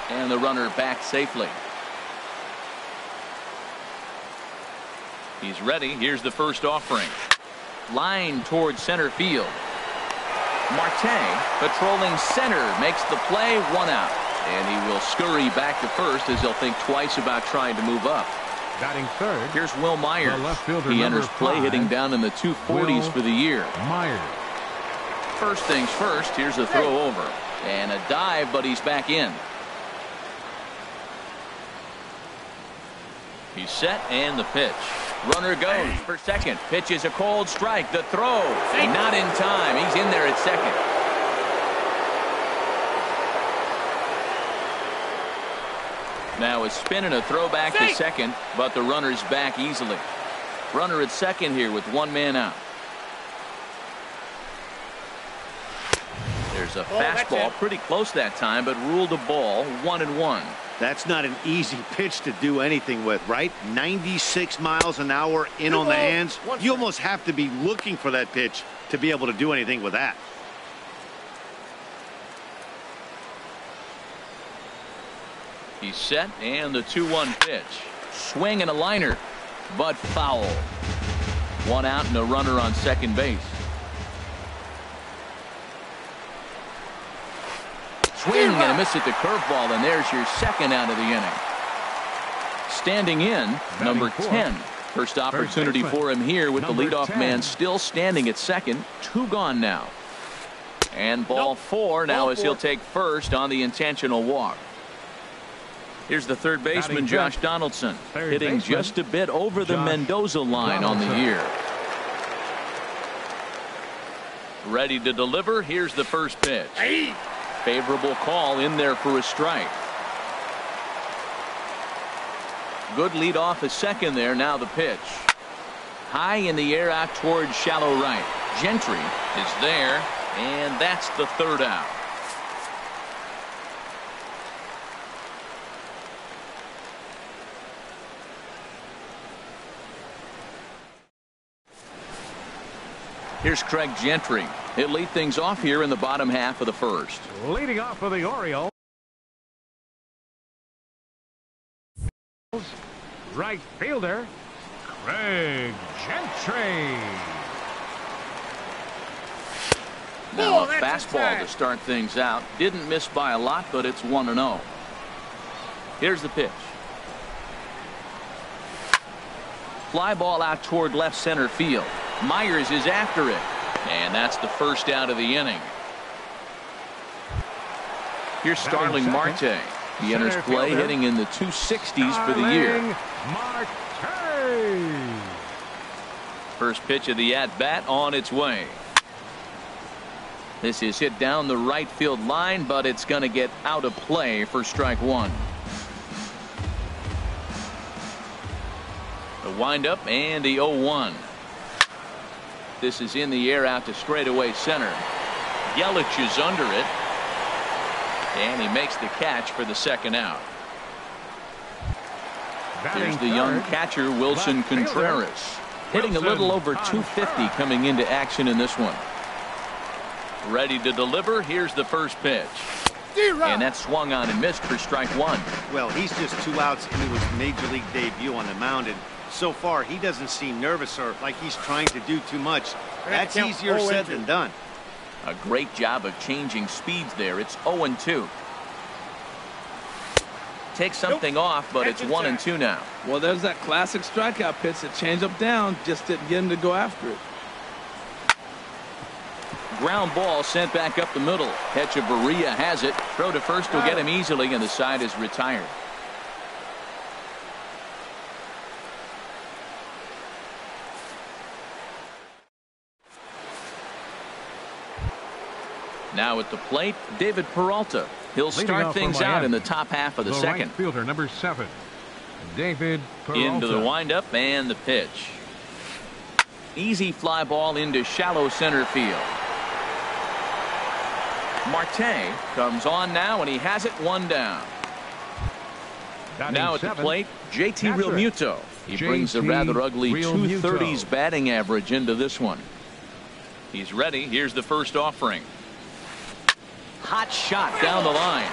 And the runner back safely. He's ready. Here's the first offering. Line towards center field. Marte patrolling center makes the play, one out. And he will scurry back to first as he'll think twice about trying to move up. Batting third. Here's Will Myers. He enters play hitting down in the 240s for the year. Myers. First things first, here's a throw over. And a dive, but he's back in. He's set and the pitch. Runner goes for second. Pitch is a cold strike. The throw. Not in time. He's in there at second. Now a spin and a throw back to second, but the runner's back easily. Runner at second here with one man out. There's a fastball pretty close that time, but ruled a ball, 1-1. That's not an easy pitch to do anything with, right? 96 miles an hour in on the hands. You almost have to be looking for that pitch to be able to do anything with that. He's set and the 2-1 pitch. Swing and a liner, but foul. One out and a runner on second base. Swing and a miss at the curveball, and there's your second out of the inning. Standing in, number 10. First opportunity for him here with the leadoff man still standing at second. Two gone now. And ball four now as he'll take first on the intentional walk. Here's the third baseman, Josh Donaldson, hitting just a bit over the Mendoza line on the year. Ready to deliver. Here's the first pitch. Favorable call in there for a strike. Good lead off a second there. Now the pitch. High in the air out towards shallow right. Gentry is there, and that's the third out. Here's Craig Gentry. He'll lead things off here in the bottom half of the first. Leading off for the Orioles. Right fielder, Craig Gentry. Now a fastball to start things out. Didn't miss by a lot, but it's 1-0. Here's the pitch. Fly ball out toward left center field. Myers is after it, and that's the first out of the inning. Here's Starling Marte. He enters play hitting in the 260s for the year. Marte. First pitch of the at-bat on its way. This is hit down the right field line, but it's going to get out of play for strike one. The windup and the 0-1. This is in the air out to straightaway center. Yelich is under it. And he makes the catch for the second out. Here's the young catcher, Wilson Contreras. Hitting a little over 250 coming into action in this one. Ready to deliver. Here's the first pitch. And that swung on and missed for strike one. Well, he's just 2 outs into his major league debut on the mound, and so far he doesn't seem nervous or like he's trying to do too much. That's easier said than done. A great job of changing speeds there. It's 0-2. Takes something off, but it's 1-2 now. Well, there's that classic strikeout pitch, that change up down, just didn't get him to go after it. Ground ball sent back up the middle. Hechavarria has it. Throw to first will get him easily, and the side is retired. Now at the plate, David Peralta. He'll start things out in the top half of the second. Right fielder, number 7, David Peralta. Into the windup and the pitch. Easy fly ball into shallow center field. Marte comes on now, and he has it 1 down. Now at the plate, JT Realmuto. He brings a rather ugly 230s batting average into this one. He's ready. Here's the first offering. Hot shot down the line.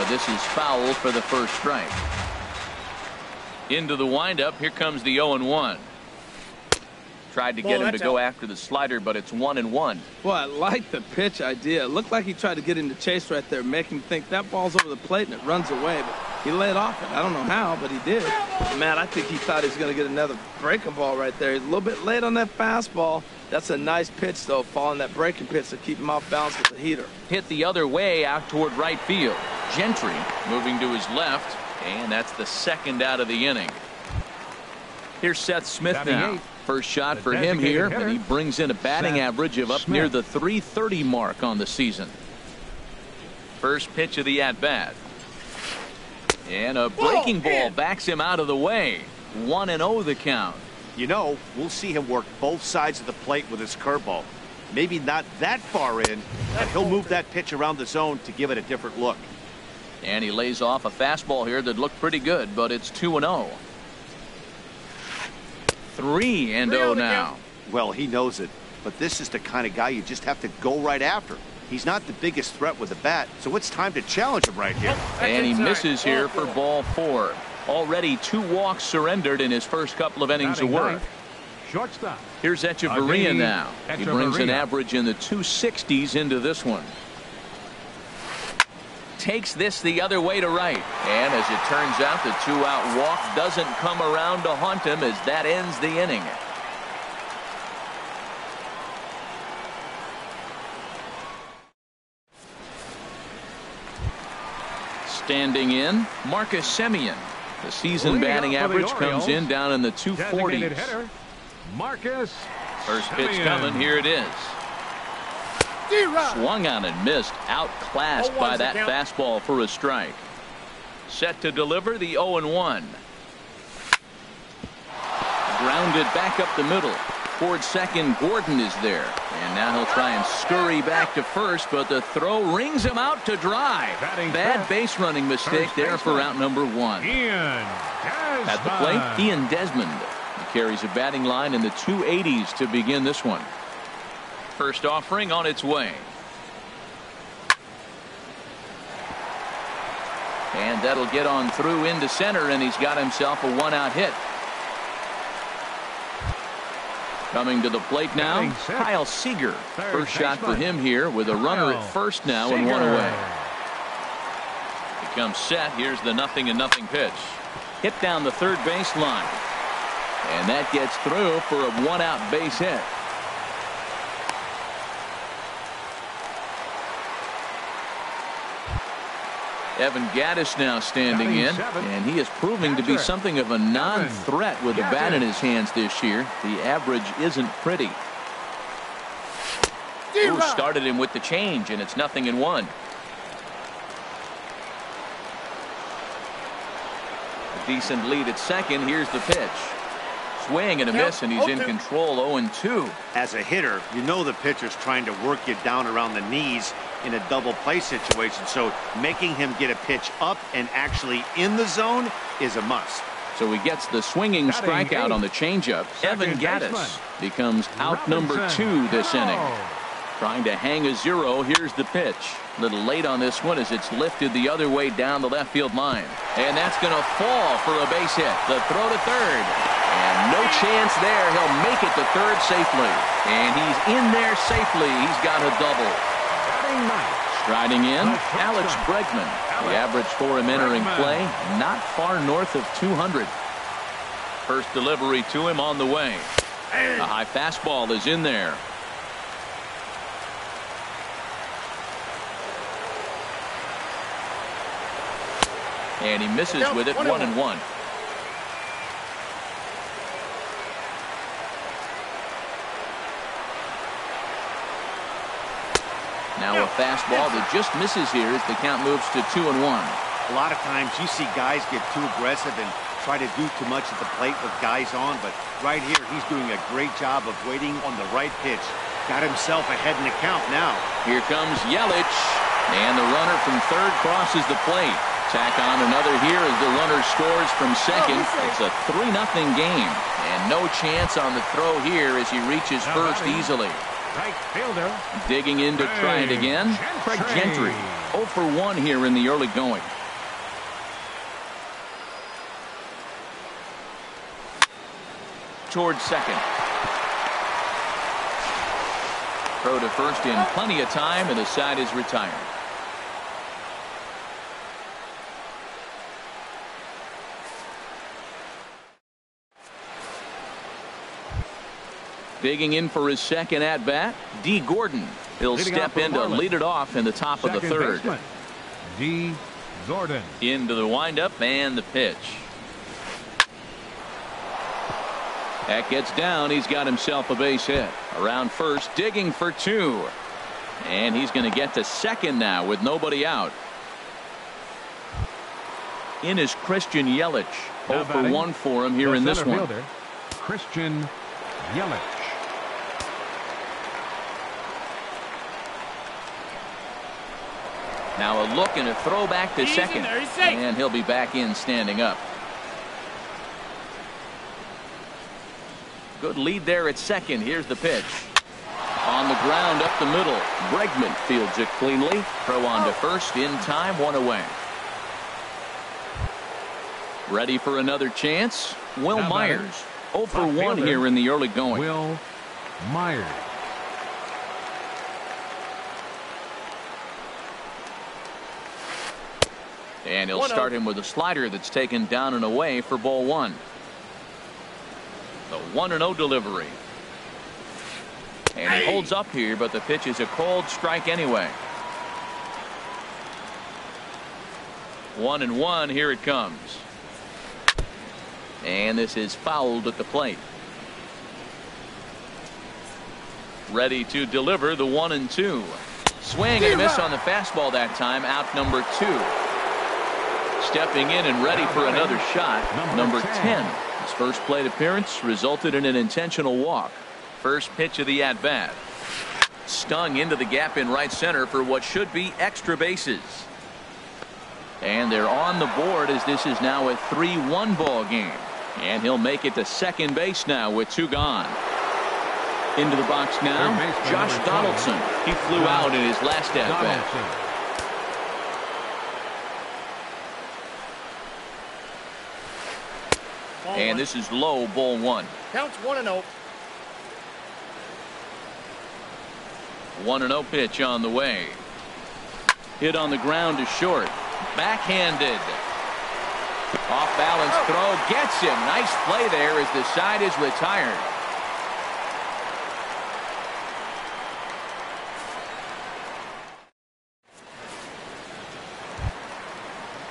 This is foul for the first strike. Into the windup. Here comes the 0-1. Tried to get him to go after the slider, but it's 1-1. Well, I like the pitch idea. It looked like he tried to get him to chase right there, make him think that ball's over the plate and it runs away. But he laid off it. I don't know how, but he did. Man, I think he thought he was going to get another breaking ball right there. He's a little bit late on that fastball. That's a nice pitch, though, following that breaking pitch to keep him off balance with the heater. Hit the other way out toward right field. Gentry moving to his left, and that's the second out of the inning. Here's Seth Smith now. First shot for him here, and he brings in a batting average of up near the .330 mark on the season. First pitch of the at-bat. And a breaking ball backs him out of the way. 1-0 the count. You know, we'll see him work both sides of the plate with his curveball. Maybe not that far in, but he'll move that pitch around the zone to give it a different look. And he lays off a fastball here that looked pretty good, but it's 2-0. 3-0 now. Well, he knows it, but this is the kind of guy you just have to go right after. He's not the biggest threat with the bat, so it's time to challenge him right here. And he misses here for ball 4. Already 2 walks surrendered in his first couple of innings of work. Shortstop. Here's Echeverria now. He brings an average in the 260s into this one. Takes this the other way to right. And as it turns out, the 2-out walk doesn't come around to haunt him as that ends the inning. Standing in, Marcus Semien. The season batting average comes in down in the 240s. Marcus First pitch coming. Here it is. Swung on and missed. Outclassed by that fastball for a strike. Set to deliver the 0-1. Grounded back up the middle. Toward second, Gordon is there. And now he'll try and scurry back to first, but the throw rings him out to dry. Bad base running mistake there for out number 1. At the plate, Ian Desmond. He carries a batting line in the 280s to begin this one. First offering on its way. And that'll get on through into center, and he's got himself a 1-out hit. Coming to the plate now, Kyle Seager. First shot for him here with a runner at first now and 1 away. He comes set. Here's the 0-0 pitch. Hit down the third base line. And that gets through for a 1-out base hit. Evan Gattis now standing in, and he is proving to be something of a non-threat with the bat in his hands this year. The average isn't pretty. Ooh, started him with the change, and it's 0-1. A decent lead at second. Here's the pitch. swing and a miss, and he's in control. 0-2. As a hitter, you know the pitcher's trying to work you down around the knees in a double play situation, so making him get a pitch up and actually in the zone is a must. So he gets the swinging strikeout on the changeup. Evan Gattis becomes out number 2 this inning. Trying to hang a 0. Here's the pitch. A little late on this one as it's lifted the other way down the left field line. And that's going to fall for a base hit. The throw to third. And no chance there. He'll make it to third safely. And he's in there safely. He's got a double. Striding in, Alex Bregman. The average for him entering play, not far north of 200. First delivery to him on the way. A high fastball is in there. And he misses with it. 1-1. Now a fastball that just misses here as the count moves to 2-1. A lot of times you see guys get too aggressive and try to do too much at the plate with guys on, but right here he's doing a great job of waiting on the right pitch. Got himself ahead in the count now. Here comes Yelich, and the runner from third crosses the plate. Tack on another here as the runner scores from second. It's a 3-0 game, and no chance on the throw here as he reaches first easily. Right fielder. Digging in to try it again. Craig Gentry. 0 for 1 here in the early going. Towards second. Throw to first in plenty of time, and the side is retired. Digging in for his second at-bat, D. Gordon. He'll step in to lead it off in the top of the third. D. Gordon. Into the windup and the pitch. That gets down. He's got himself a base hit. Around first, digging for 2. And he's going to get to second now with nobody out. In is Christian Yelich. 0 for 1 for him here in this one. Christian Yelich. Now a look and a throw back to second. And he'll be back in standing up. Good lead there at second. Here's the pitch. On the ground up the middle. Bregman fields it cleanly. Throw on to first in time. 1 away. Ready for another chance. Will Myers. 0 for 1 here in the early going. Will Myers. And he'll start him with a slider that's taken down and away for ball 1. The 1-0 delivery. And he holds up here, but the pitch is a cold strike anyway. 1-1. Here it comes. And this is fouled at the plate. Ready to deliver the 1-2. Swing and a miss on the fastball that time. Out number 2. Stepping in and ready for another shot. Number 10. His first plate appearance resulted in an intentional walk. First pitch of the at-bat. Stung into the gap in right center for what should be extra bases. And they're on the board as this is now a 3-1 ball game. And he'll make it to second base now with 2 gone. Into the box now, Josh Donaldson. He flew out in his last at-bat. And this is low, ball 1. Counts 1-0. 1-0 pitch on the way. Hit on the ground to short. Backhanded. Off balance throw. Gets him. Nice play there as the side is retired.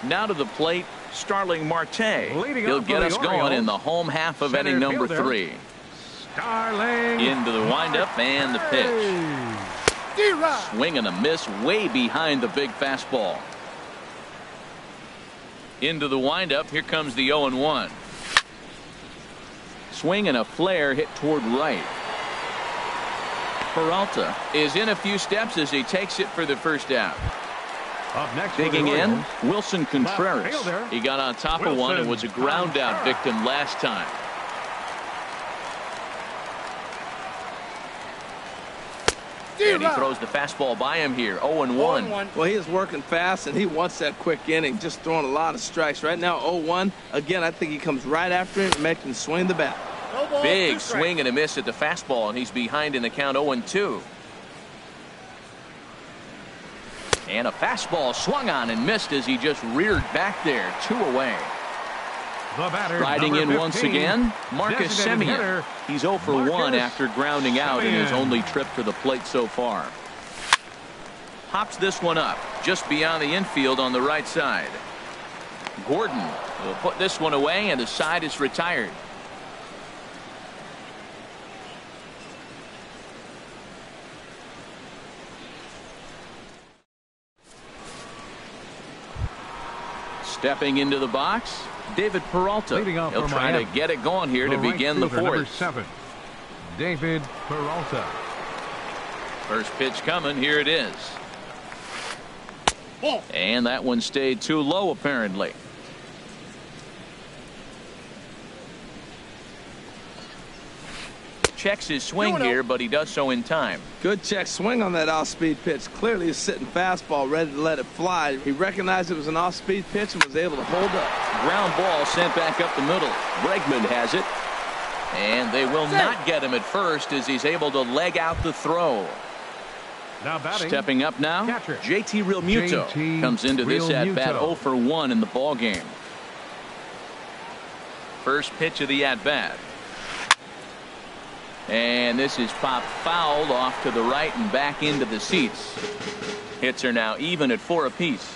Now to the plate, Starling Marte. He'll get us going in the home half of inning number 3. Starling. Into the windup and the pitch. Swing and a miss way behind the big fastball. Into the windup. Here comes the 0-1. Swing and a flare hit toward right. Peralta is in a few steps as he takes it for the first out. Up next, digging in, Wilson Contreras. He got on top of one and was a ground out victim last time. And he throws the fastball by him here. 0-1. Well, he is working fast, and he wants that quick inning, just throwing a lot of strikes. Right now, 0-1. Again, I think he comes right after him and makes him swing the bat. Big swing and a miss at the fastball, and he's behind in the count 0-2. And a fastball swung on and missed as he just reared back there. 2 away. Riding in once again, Marcus Semien. He's 0 for 1 after grounding out in his only trip to the plate so far. Pops this one up just beyond the infield on the right side. Gordon will put this one away, and the side is retired. Stepping into the box, David Peralta. He'll try to get it going here to begin the fourth. 7, David Peralta. First pitch coming. Here it is. And that one stayed too low, apparently. Checks his swing here, but he does so in time. Good check swing on that off-speed pitch. Clearly he's sitting fastball, ready to let it fly. He recognized it was an off-speed pitch and was able to hold up. Ground ball sent back up the middle. Bregman has it. And they will not get him at first as he's able to leg out the throw. Now batting. Stepping up now, catcher. JT Realmuto comes into this at-bat 0 for 1 in the ball game. First pitch of the at-bat. And this is popped fouled off to the right and back into the seats. Hits are now even at 4 apiece.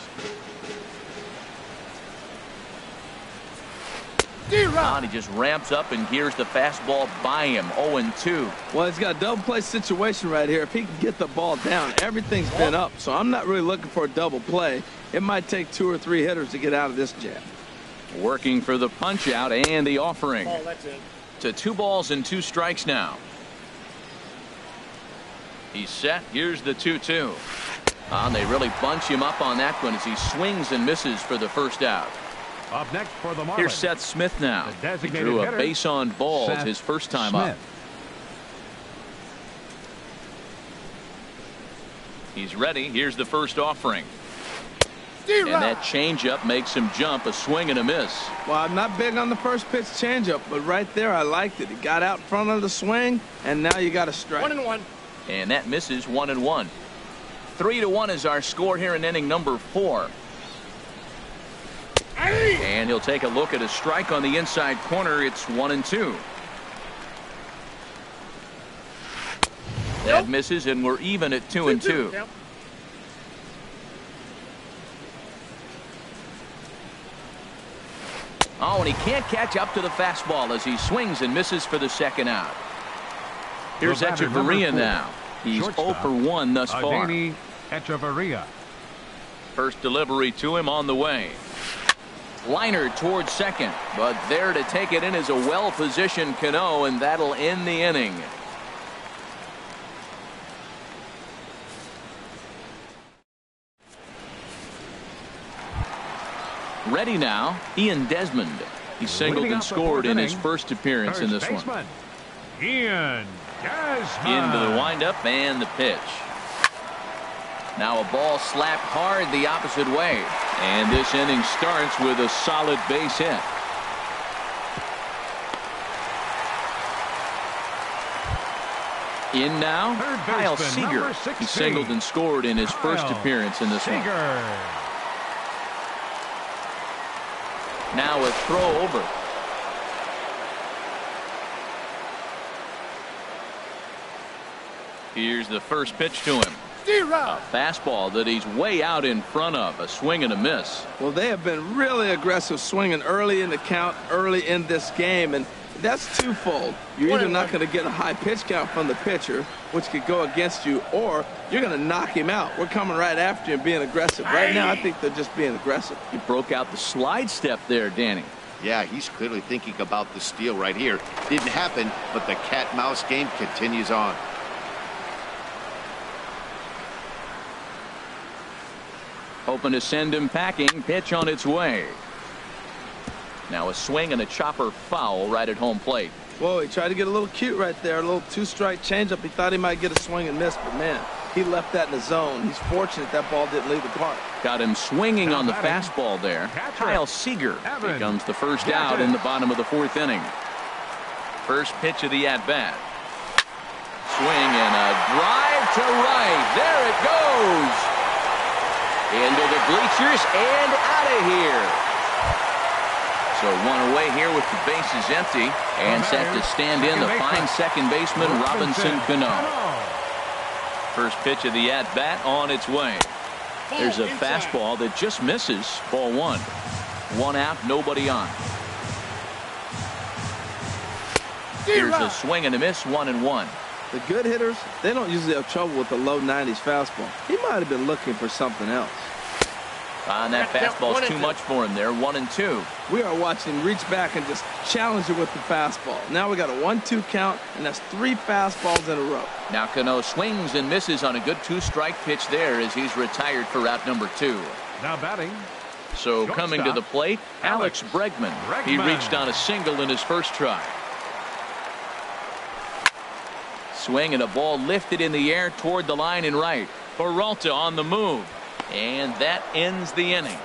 And he just ramps up, and here's the fastball by him. 0-2. Well, he's got a double play situation right here. If he can get the ball down, everything's been up. So I'm not really looking for a double play. It might take 2 or 3 hitters to get out of this jam. Working for the punch out and the offering. To 2 balls and 2 strikes now. He's set. Here's the 2-2. And they really bunch him up on that one as he swings and misses for the first out. Up next for the Marlins. Here's Seth Smith now. He drew a base on balls his first time up. He's ready. Here's the first offering. And that changeup makes him jump. A swing and a miss. Well, I'm not big on the first pitch changeup, but right there I liked it. He got out in front of the swing, and now you got a strike. 1-1. And that misses. 1-1. 3-1 is our score here in inning number 4. And he'll take a look at a strike on the inside corner. It's 1-2. That misses, and we're even at 2-2. Yep. Oh, and he can't catch up to the fastball as he swings and misses for the second out. Here's Echeverria now. He's 0 for 1 thus far. Echeverria. First delivery to him on the way. Liner towards second, but there to take it in is a well-positioned Cano, and that'll end the inning. Ready now, Ian Desmond. He singled and scored in his first appearance in this one. Ian Desmond. Into the windup and the pitch. Now a ball slapped hard the opposite way. And this inning starts with a solid base hit. In now, Kyle Seager. He singled and scored in his first appearance in this one. Now a throw over. Here's the first pitch to him. A fastball that he's way out in front of. A swing and a miss. Well, they have been really aggressive swinging early in the count, early in this game, and that's twofold. You're either not going to get a high pitch count from the pitcher, which could go against you, or you're going to knock him out. We're coming right after him being aggressive. Right now, I think they're just being aggressive. He broke out the slide step there, Danny. Yeah, he's clearly thinking about the steal right here. Didn't happen, but the cat-mouse game continues on. Hoping to send him packing. Pitch on its way. Now a swing and a chopper foul right at home plate. Whoa, he tried to get a little cute right there. A little two-strike changeup. He thought he might get a swing and miss, but man, he left that in the zone. He's fortunate that ball didn't leave the park. Got him swinging on the fastball there. Kyle Seager becomes the first out in the bottom of the fourth inning. First pitch of the at-bat. Swing and a drive to right. There it goes. Into the bleachers and out of here. So one away here with the bases empty, and set to stand in the fine second baseman Robinson Cano. First pitch of the at-bat on its way. There's a fastball that just misses. Ball one. One out, nobody on. Here's a swing and a miss, 1-1. The good hitters, they don't usually have trouble with the low 90s fastball. He might have been looking for something else. And that fastball's too much for him there. 1-2. We are watching him reach back and just challenge it with the fastball. Now we got a 1-2 count, and that's 3 fastballs in a row. Now Cano swings and misses on a good two-strike pitch there as he's retired for out number 2. Now batting. So coming to the plate, Alex Bregman. He reached on a single in his first try. Swing and a ball lifted in the air toward the line and right. Peralta on the move. And that ends the inning.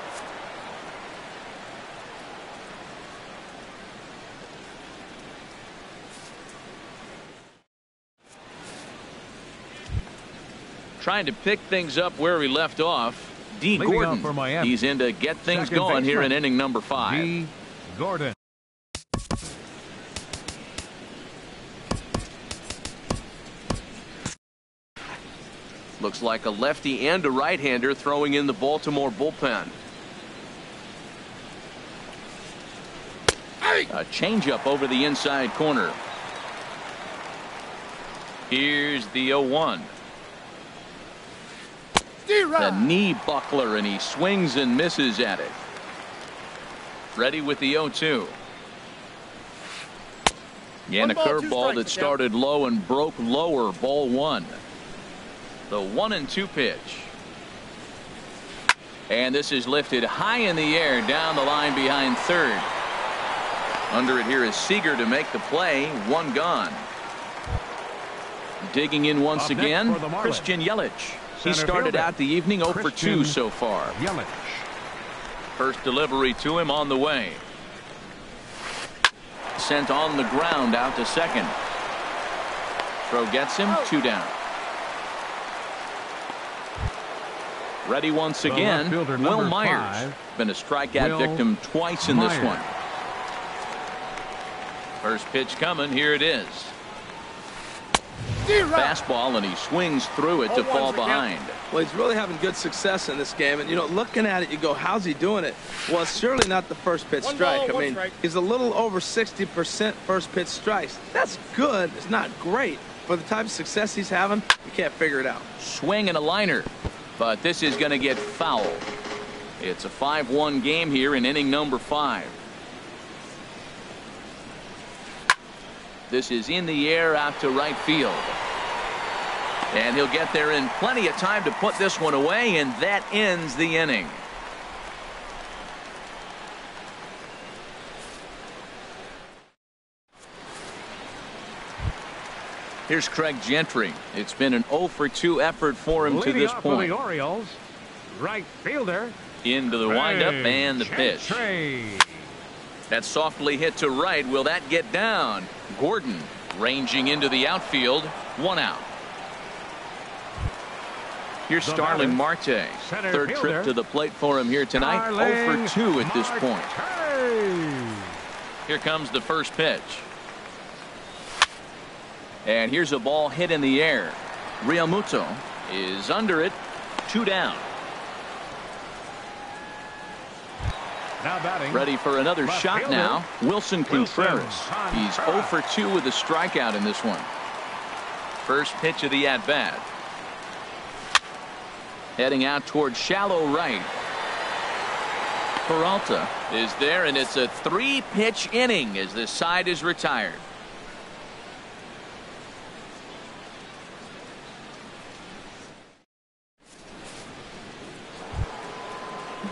Trying to pick things up where he left off. D. Gordon. He's in to get things going here in inning number 5. D. Gordon. Looks like a lefty and a right-hander throwing in the Baltimore bullpen. A changeup over the inside corner. Here's the 0-1. The knee buckler, and he swings and misses at it. Ready with the 0-2. And a curveball that started low and broke lower. Ball 1. The 1-2 pitch. And this is lifted high in the air down the line behind third. Under it here is Seager to make the play. One gone. Digging in once again, Christian Yelich. He started out the evening 0 for 2 so far. Yelich. First delivery to him on the way. Sent on the ground out to second. Throw gets him, 2 down. Ready once again, Will Myers. Been a strikeout victim twice in this one. First pitch coming, here it is. Fastball, and he swings through it to fall behind. Well, he's really having good success in this game, and you know, looking at it, you go, how's he doing it? Well, it's surely not the first pitch strike. I mean, he's a little over 60% first pitch strikes. That's good. It's not great. For the type of success he's having, you can't figure it out. Swing and a liner. But this is going to get fouled. It's a 5-1 game here in inning number 5. This is in the air out to right field. And he'll get there in plenty of time to put this one away, and that ends the inning. Here's Craig Gentry. It's been an 0 for 2 effort for him to this point. The Orioles, right fielder. Into the windup and the pitch. That's softly hit to right. Will that get down? Gordon ranging into the outfield. 1 out. Here's Starling Marte. Third trip to the plate for him here tonight. 0 for 2 at this point. Here comes the first pitch. And here's a ball hit in the air. Realmuto is under it. 2 down. Now batting. Ready for another shot now. Wilson Contreras. He's 0 for 2 with a strikeout in this one. First pitch of the at-bat. Heading out toward shallow right. Peralta is there, and it's a 3-pitch inning as this side is retired.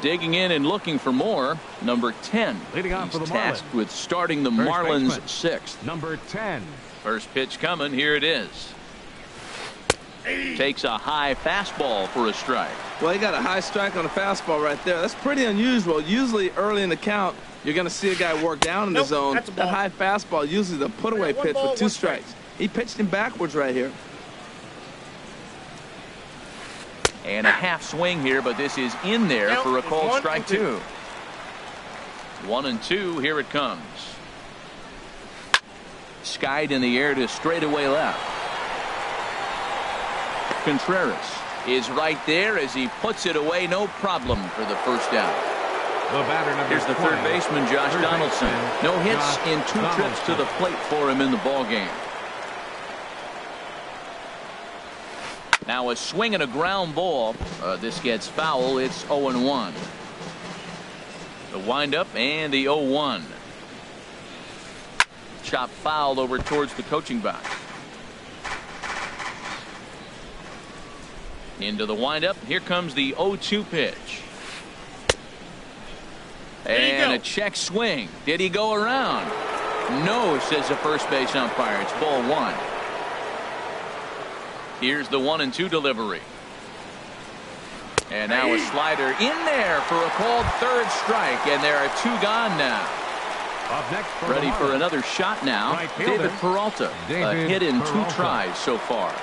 Digging in and looking for more, number 10. Leading off for the tasked Marlins with starting the First Marlins baseman, 6th. Number 10. First pitch coming. Here it is. Takes a high fastball for a strike. Well, he got a high strike on a fastball right there. That's pretty unusual. Usually early in the count, you're going to see a guy work down in the zone. That high fastball, usually the put-away pitch with 2 strikes. He pitched him backwards right here. And a half swing here, but this is in there for a called strike 2. 1-2. Here it comes. Skied in the air to straightaway left. Contreras is right there as he puts it away. No problem for the first out. The batter, number Here's the 20, third baseman, Josh third Donaldson. baseman, No hits Josh in 2 trips to the plate for him in the ballgame. Now a swing and a ground ball. This gets foul. It's 0-1. The windup and the 0-1. Chop fouled over towards the coaching box. Into the windup. Here comes the 0-2 pitch. And a check swing. Did he go around? No, says the first base umpire. It's ball 1. Here's the 1-2 delivery. And now a slider in there for a called third strike, and there are 2 gone now. Up next for Ready for another shot now. Right fielder, David Peralta. A hit in Peralta. 2 tries so far.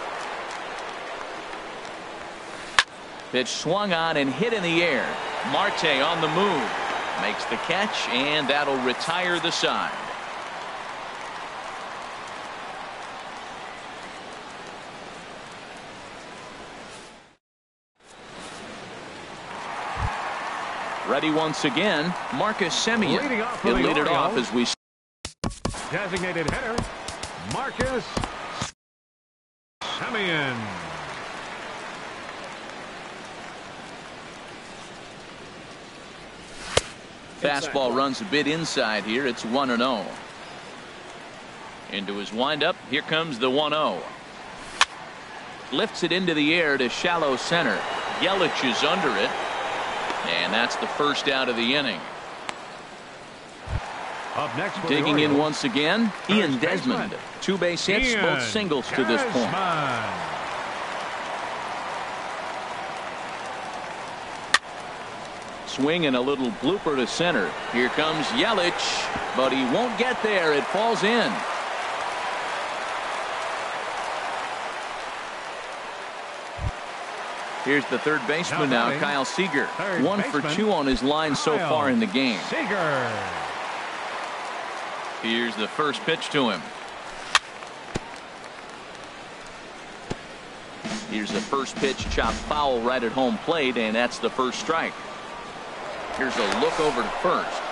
Pitch swung on and hit in the air. Marte on the move. Makes the catch, and that'll retire the side. Ready once again, Marcus Semien. Leading off for He'll the lead it off Orioles. as we designated hitter, Marcus Semien. fastball runs a bit inside here. It's 1-0. Into his windup. Here comes the 1-0. Lifts it into the air to shallow center. Yelich is under it. And that's the first out of the inning. Up next for Digging the in Orioles, once again, Ian Desmond. baseman, 2 base hits, Ian both singles to this point. Desmond. Swing and a little blooper to center. Here comes Yelich, but he won't get there. It falls in. Here's the third baseman now, batting, Kyle Seager. third 1 for baseman, 2 on his line so Kyle far in the game. Seager. Here's the first pitch to him. Here's the first pitch, chopped foul right at home plate, and that's the first strike. Here's a look over to first.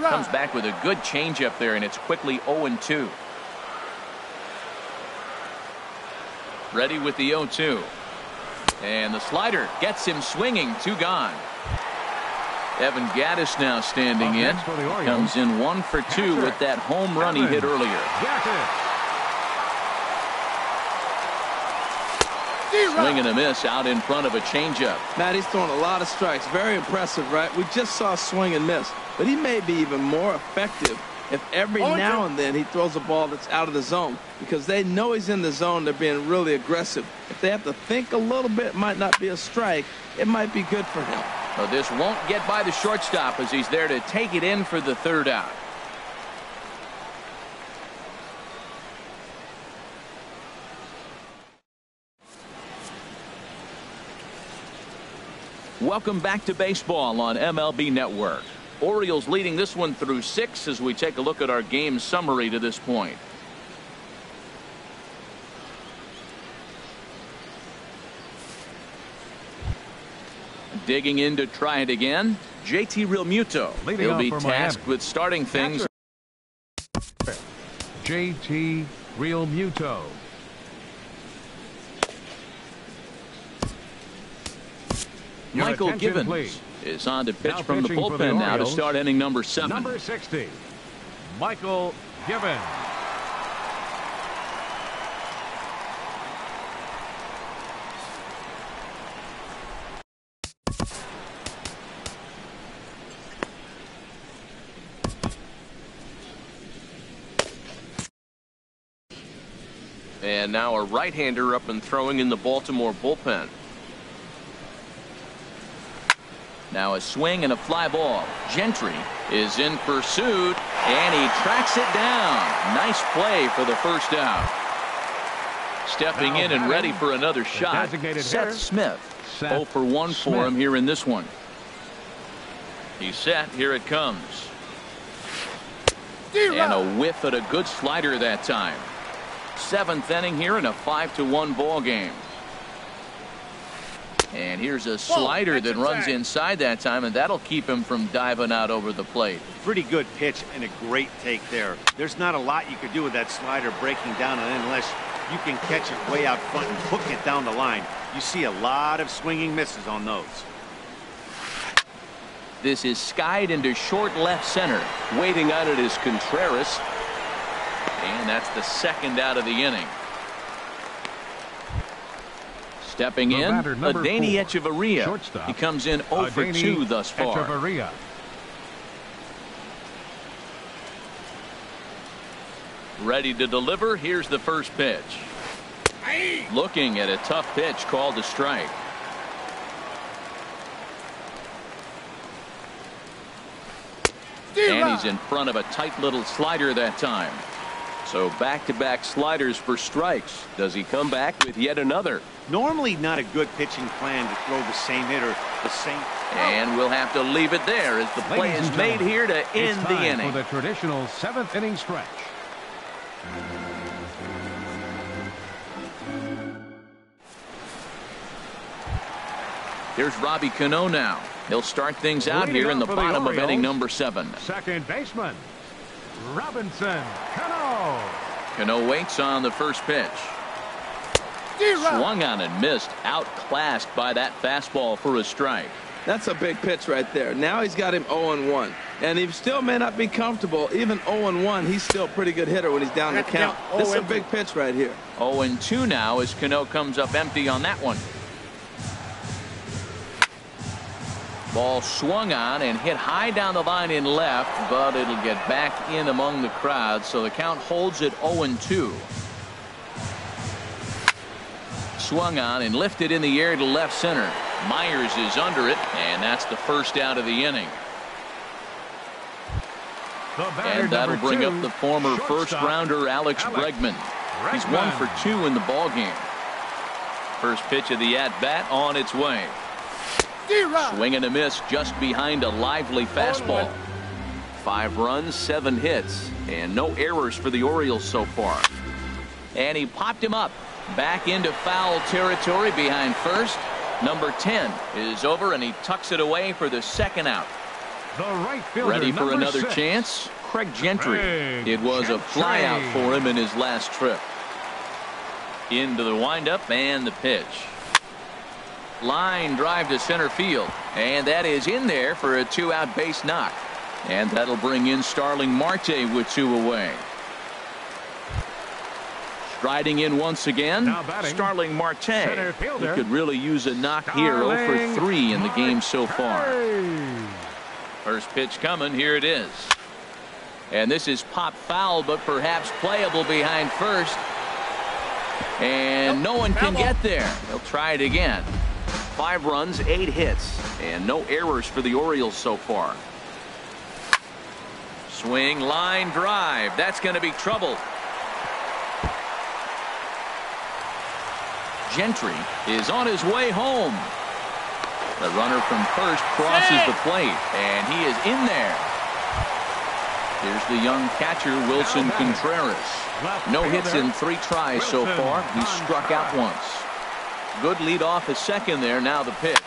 Comes back with a good changeup there, and it's quickly 0-2. Ready with the 0-2. And the slider gets him swinging. 2 gone. Evan Gattis now standing in. Comes in 1 for 2 with that home run he hit earlier. Swing and a miss out in front of a changeup. Matt, he's throwing a lot of strikes. Very impressive, right? We just saw a swing and miss. But he may be even more effective if every now and then he throws a ball that's out of the zone. Because they know he's in the zone. They're being really aggressive. If they have to think a little bit, it might not be a strike. It might be good for him. Well, this won't get by the shortstop as he's there to take it in for the third out. Welcome back to baseball on MLB Network. Orioles leading this one through 6 as we take a look at our game summary to this point. Digging in to try it again, JT Realmuto. He'll be tasked with starting things. JT Realmuto. Your Michael attention, Givens please. is on to pitch Now from the pitching for the bullpen now to Orioles, start inning number 7. Number 60, Michael Givens. And now a right-hander up and throwing in the Baltimore bullpen. Now a swing and a fly ball. Gentry is in pursuit, and he tracks it down. Nice play for the first out. Stepping in and ready for another shot, Seth Smith. 0 for 1 for him here in this one. He's set. Here it comes. And a whiff at a good slider that time. 7th inning here in a 5-1 ball game. And here's a slider that runs inside that time, and that'll keep him from diving out over the plate. Pretty good pitch and a great take there. There's not a lot you could do with that slider breaking down unless you can catch it way out front and hook it down the line. You see a lot of swinging misses on those. This is skied into short left center. Waiting on it is Contreras. And that's the second out of the inning. Stepping in, Adeiny Echeverria. Shortstop. He comes in 0 for 2 thus far. Echeverria. Ready to deliver. Here's the first pitch. Looking at a tough pitch called a strike. And he's in front of a tight little slider that time. So back-to-back sliders for strikes. Does he come back with yet another? Normally not a good pitching plan to throw the same hitter the same. And we'll have to leave it there as the play is made here to end the inning. For the traditional 7th inning stretch. Here's Robbie Cano now. He'll start things out here in the bottom of inning number 7. Second baseman, Robinson Cano. Cano waits on the first pitch. Swung on and missed. Outclassed by that fastball for a strike. That's a big pitch right there. Now he's got him 0-1. And he still may not be comfortable. Even 0-1, he's still a pretty good hitter when he's down the count. This is a big pitch right here. 0-2 now as Cano comes up empty on that one. Ball swung on and hit high down the line in left, but it'll get back in among the crowd, so the count holds at 0-2. Swung on and lifted in the air to left center. Myers is under it, and that's the first out of the inning. And that'll bring up the former first-rounder Alex Bregman. He's 1 for 2 in the ballgame. First pitch of the at-bat on its way. Swing and a miss just behind a lively fastball. 5 runs, 7 hits, and no errors for the Orioles so far. And he popped him up. Back into foul territory behind first. Number 10 is over, and he tucks it away for the second out. The right fielder, ready for another 6. chance. Craig Gentry. It was a flyout for him in his last trip. Into the windup and the pitch. Line drive to center field, and that is in there for a 2-out base knock. And that'll bring in Starling Marte with 2 away. Striding in once again, Starling Marte. He could really use a knock here. 0 for 3 in the game so far. First pitch coming. Here it is. And this is pop foul, but perhaps playable behind first. And no one can get there. They'll try it again. 5 runs, 8 hits, and no errors for the Orioles so far. Swing, line drive. That's going to be trouble. Gentry is on his way home. The runner from first crosses the plate, and he is in there. Here's the young catcher, Wilson Contreras. No hits in 3 tries so far. He struck out once. Good lead off a second there. Now the pitch.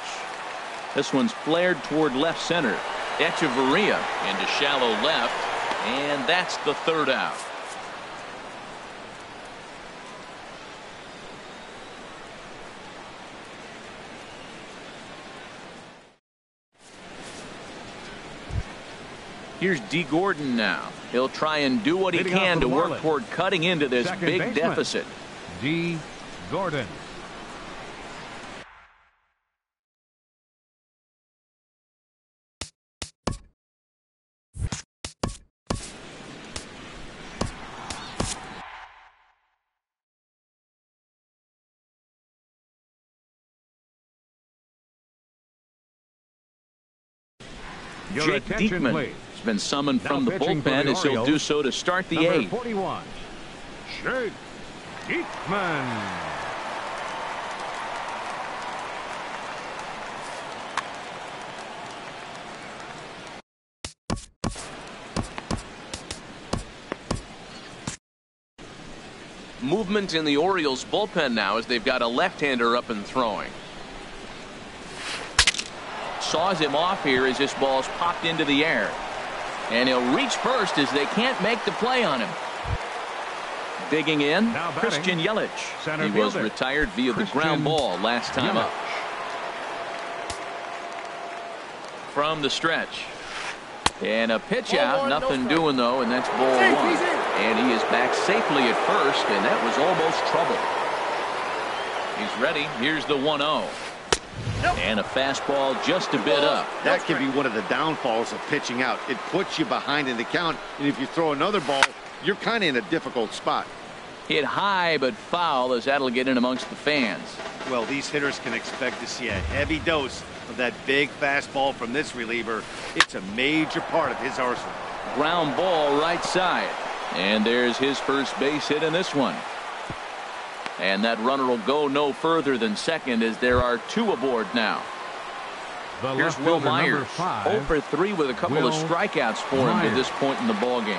This one's flared toward left center. Echeverria into shallow left, and that's the 3rd out. Here's D. Gordon now. He'll try and do what he can to work toward cutting into this big deficit. D. Gordon. Jake Diekman has been summoned from the bullpen as he'll do so to start the eighth. 41, Jake Diekman. Movement in the Orioles bullpen now as they've got a left-hander up and throwing. Saws him off here as this ball's popped into the air. And he'll reach first as they can't make the play on him. Digging in, Christian Yelich. He was retired via the ground ball last time up. From the stretch. And a pitch out, nothing doing though, and that's ball one. And he is back safely at first, and that was almost trouble. He's ready. Here's the 1-0. And a fastball just a bit up. That can be one of the downfalls of pitching out. It puts you behind in the count, and if you throw another ball, you're kind of in a difficult spot. Hit high but foul as that'll get in amongst the fans. Well, these hitters can expect to see a heavy dose of that big fastball from this reliever. It's a major part of his arsenal. Ground ball right side. And there's his first base hit in this one. And that runner will go no further than second as there are two aboard now. Here's Will Myers, 0 for 3 with a couple of strikeouts for him to this point in the ball game.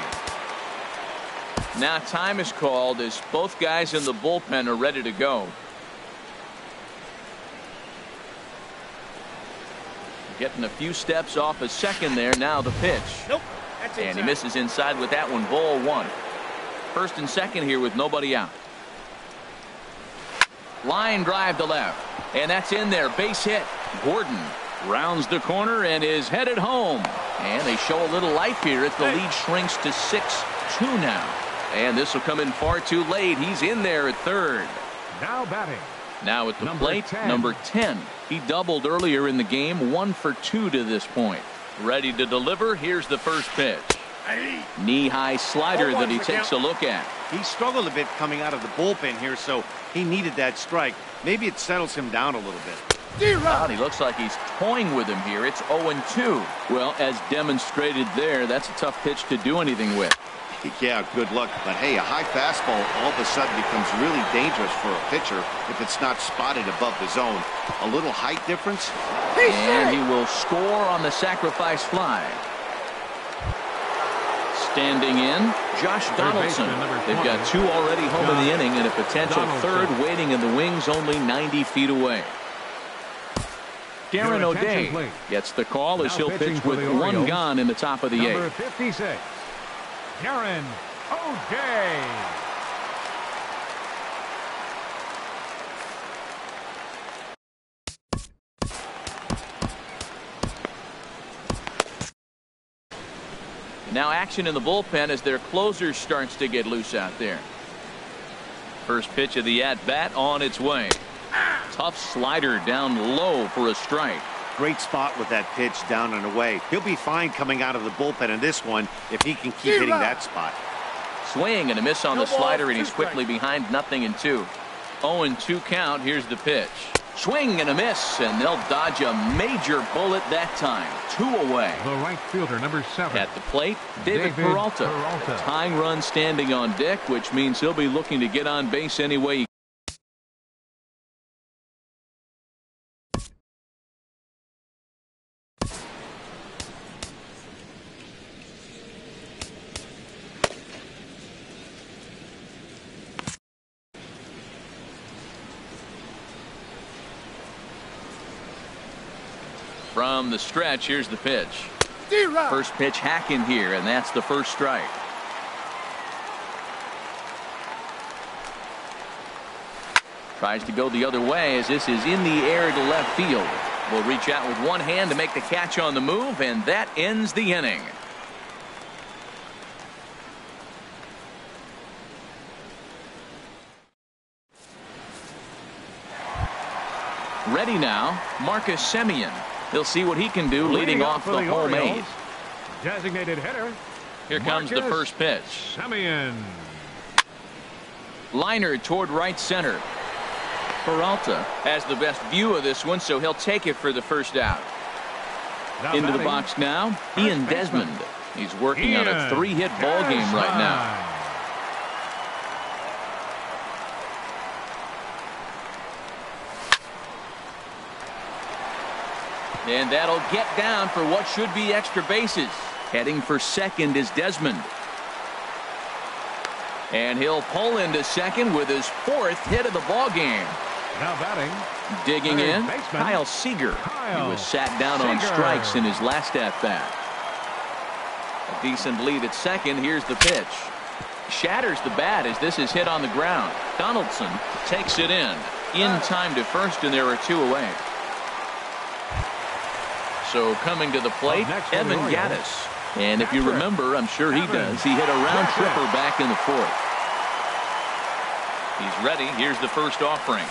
Now time is called as both guys in the bullpen are ready to go. Getting a few steps off a second there. Now the pitch. And he misses inside with that one. Ball one. First and second here with nobody out. Line drive to left. And that's in there. Base hit. Gordon rounds the corner and is headed home. And they show a little life here as the lead shrinks to 6-2 now. And this will come in far too late. He's in there at third. Now batting. Now at the plate, number 10. He doubled earlier in the game, 1 for 2 to this point. Ready to deliver. Here's the first pitch. Knee-high slider that he takes a look at. He struggled a bit coming out of the bullpen here, so he needed that strike. Maybe it settles him down a little bit. God, he looks like he's toying with him here. It's 0-2. Well, as demonstrated there, that's a tough pitch to do anything with. Yeah, good luck. But hey, a high fastball all of a sudden becomes really dangerous for a pitcher if it's not spotted above the zone. A little height difference. And he will score on the sacrifice fly. Standing in, Josh Donaldson. They've got 2 already home in the inning and a potential third waiting in the wings only 90 feet away. Darren O'Day gets the call as he'll pitch with 1 gone in the top of the 8th. Number 56, Darren O'Day. Now action in the bullpen as their closer starts to get loose out there. First pitch of the at-bat on its way. Tough slider down low for a strike. Great spot with that pitch down and away. He'll be fine coming out of the bullpen in this one if he can keep hitting that spot. Swing and a miss on the slider, and he's quickly behind 0-2. 0-2 count. Here's the pitch. Swing and a miss, and they'll dodge a major bullet that time. 2 away. The right fielder, number 7. At the plate, David Peralta. A tying run standing on deck, which means he'll be looking to get on base anyway he From the stretch, here's the pitch. First pitch hacking here, and that's the first strike. Tries to go the other way as this is in the air to left field. Will reach out with one hand to make the catch on the move, and that ends the inning. Ready now, Marcus Semien. He'll see what he can do leading off the home eight. Designated hitter. Here comes the first pitch. Semien. Liner toward right center. Peralta has the best view of this one, so he'll take it for the first out. Into the box now, Ian Desmond. He's working on a 3-hit ball game right now. And that'll get down for what should be extra bases. Heading for second is Desmond. And he'll pull into second with his 4th hit of the ball game. Now batting. Digging in, Kyle Seager. He was sat down on strikes in his last at-bat. A decent lead at second. Here's the pitch. Shatters the bat as this is hit on the ground. Donaldson takes it in time to first, and there are 2 away. So coming to the plate, Evan Gattis. And if you remember, I'm sure he does, he hit a round tripper back in the 4th. He's ready. Here's the first offering.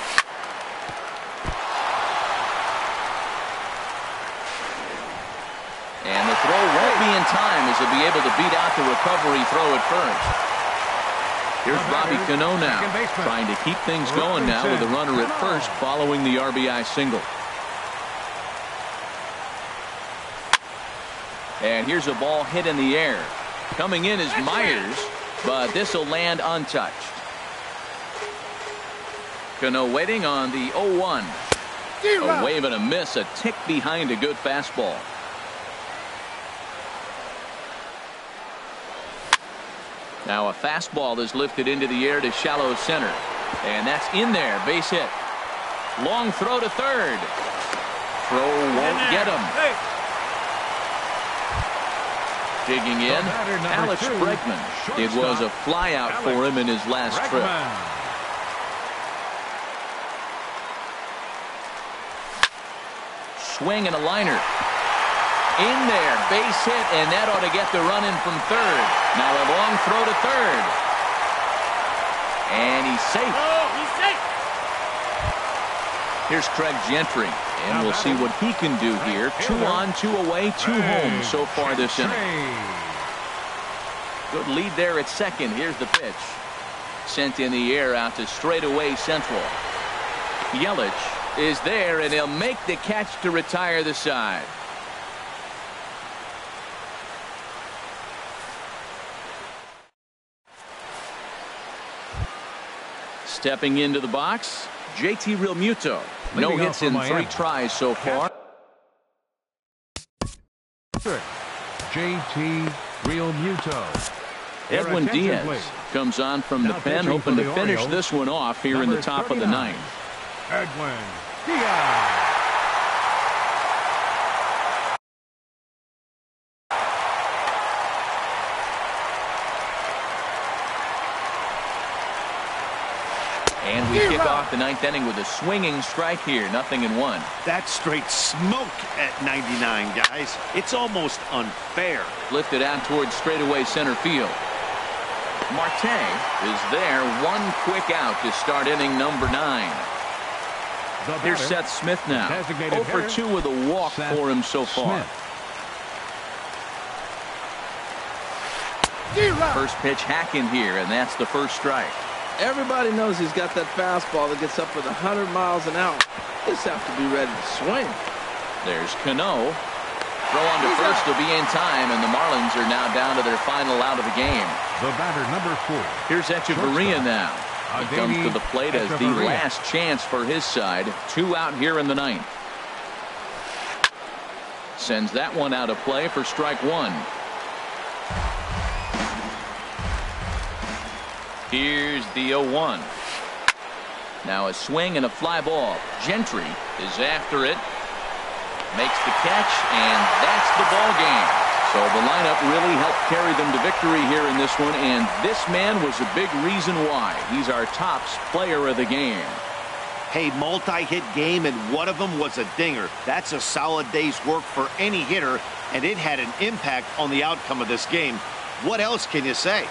And the throw won't be in time as he'll be able to beat out the recovery throw at first. Here's Bobby Cano now, trying to keep things going now with a runner at first following the RBI single. And here's a ball hit in the air. Coming in is Myers, but this will land untouched. Cano waiting on the 0-1. A wave and a miss, a tick behind a good fastball. Now a fastball is lifted into the air to shallow center. And that's in there, base hit. Long throw to third. Throw won't get him. Digging in, Alex Bregman. It was a flyout for him in his last trip. Swing and a liner. In there, base hit, and that ought to get the run in from third. Now a long throw to third. And he's safe. Oh, he's safe. Here's Craig Gentry. And we'll see what he can do here. 2 on, 2 away, 2 home so far this inning. Good lead there at second. Here's the pitch. Sent in the air out to straightaway central. Yelich is there, and he'll make the catch to retire the side. Stepping into the box, JT Realmuto. No hits in 3 tries so far. JT Realmuto. Edwin Diaz comes on from the pen, hoping to finish this one off here in the top of the 9th. Edwin Diaz. And we kick off the 9th inning with a swinging strike here. 0-1. That's straight smoke at 99, guys. It's almost unfair. Lifted out towards straightaway center field. Marte is there. 1 quick out to start inning number 9. Here's Seth Smith now. 0 for 2 with a walk for him so far. First pitch hacking here, and that's the first strike. Everybody knows he's got that fastball that gets up with 100 miles an hour. Just have to be ready to swing. There's Cano. Throw on to first will be in time, and the Marlins are now down to their final out of the game. The batter, number 4. Here's Echeverria now. He comes to the plate as the last chance for his side. 2 out here in the 9th. Sends that one out of play for strike 1. Here's the 0-1. Now a swing and a fly ball. Gentry is after it. Makes the catch, and that's the ball game. So the lineup really helped carry them to victory here in this one, and this man was a big reason why. He's our tops player of the game. Hey, multi-hit game, and one of them was a dinger. That's a solid day's work for any hitter, and it had an impact on the outcome of this game. What else can you say?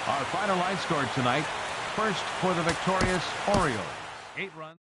Our final line score tonight, first for the victorious Orioles. 8 runs.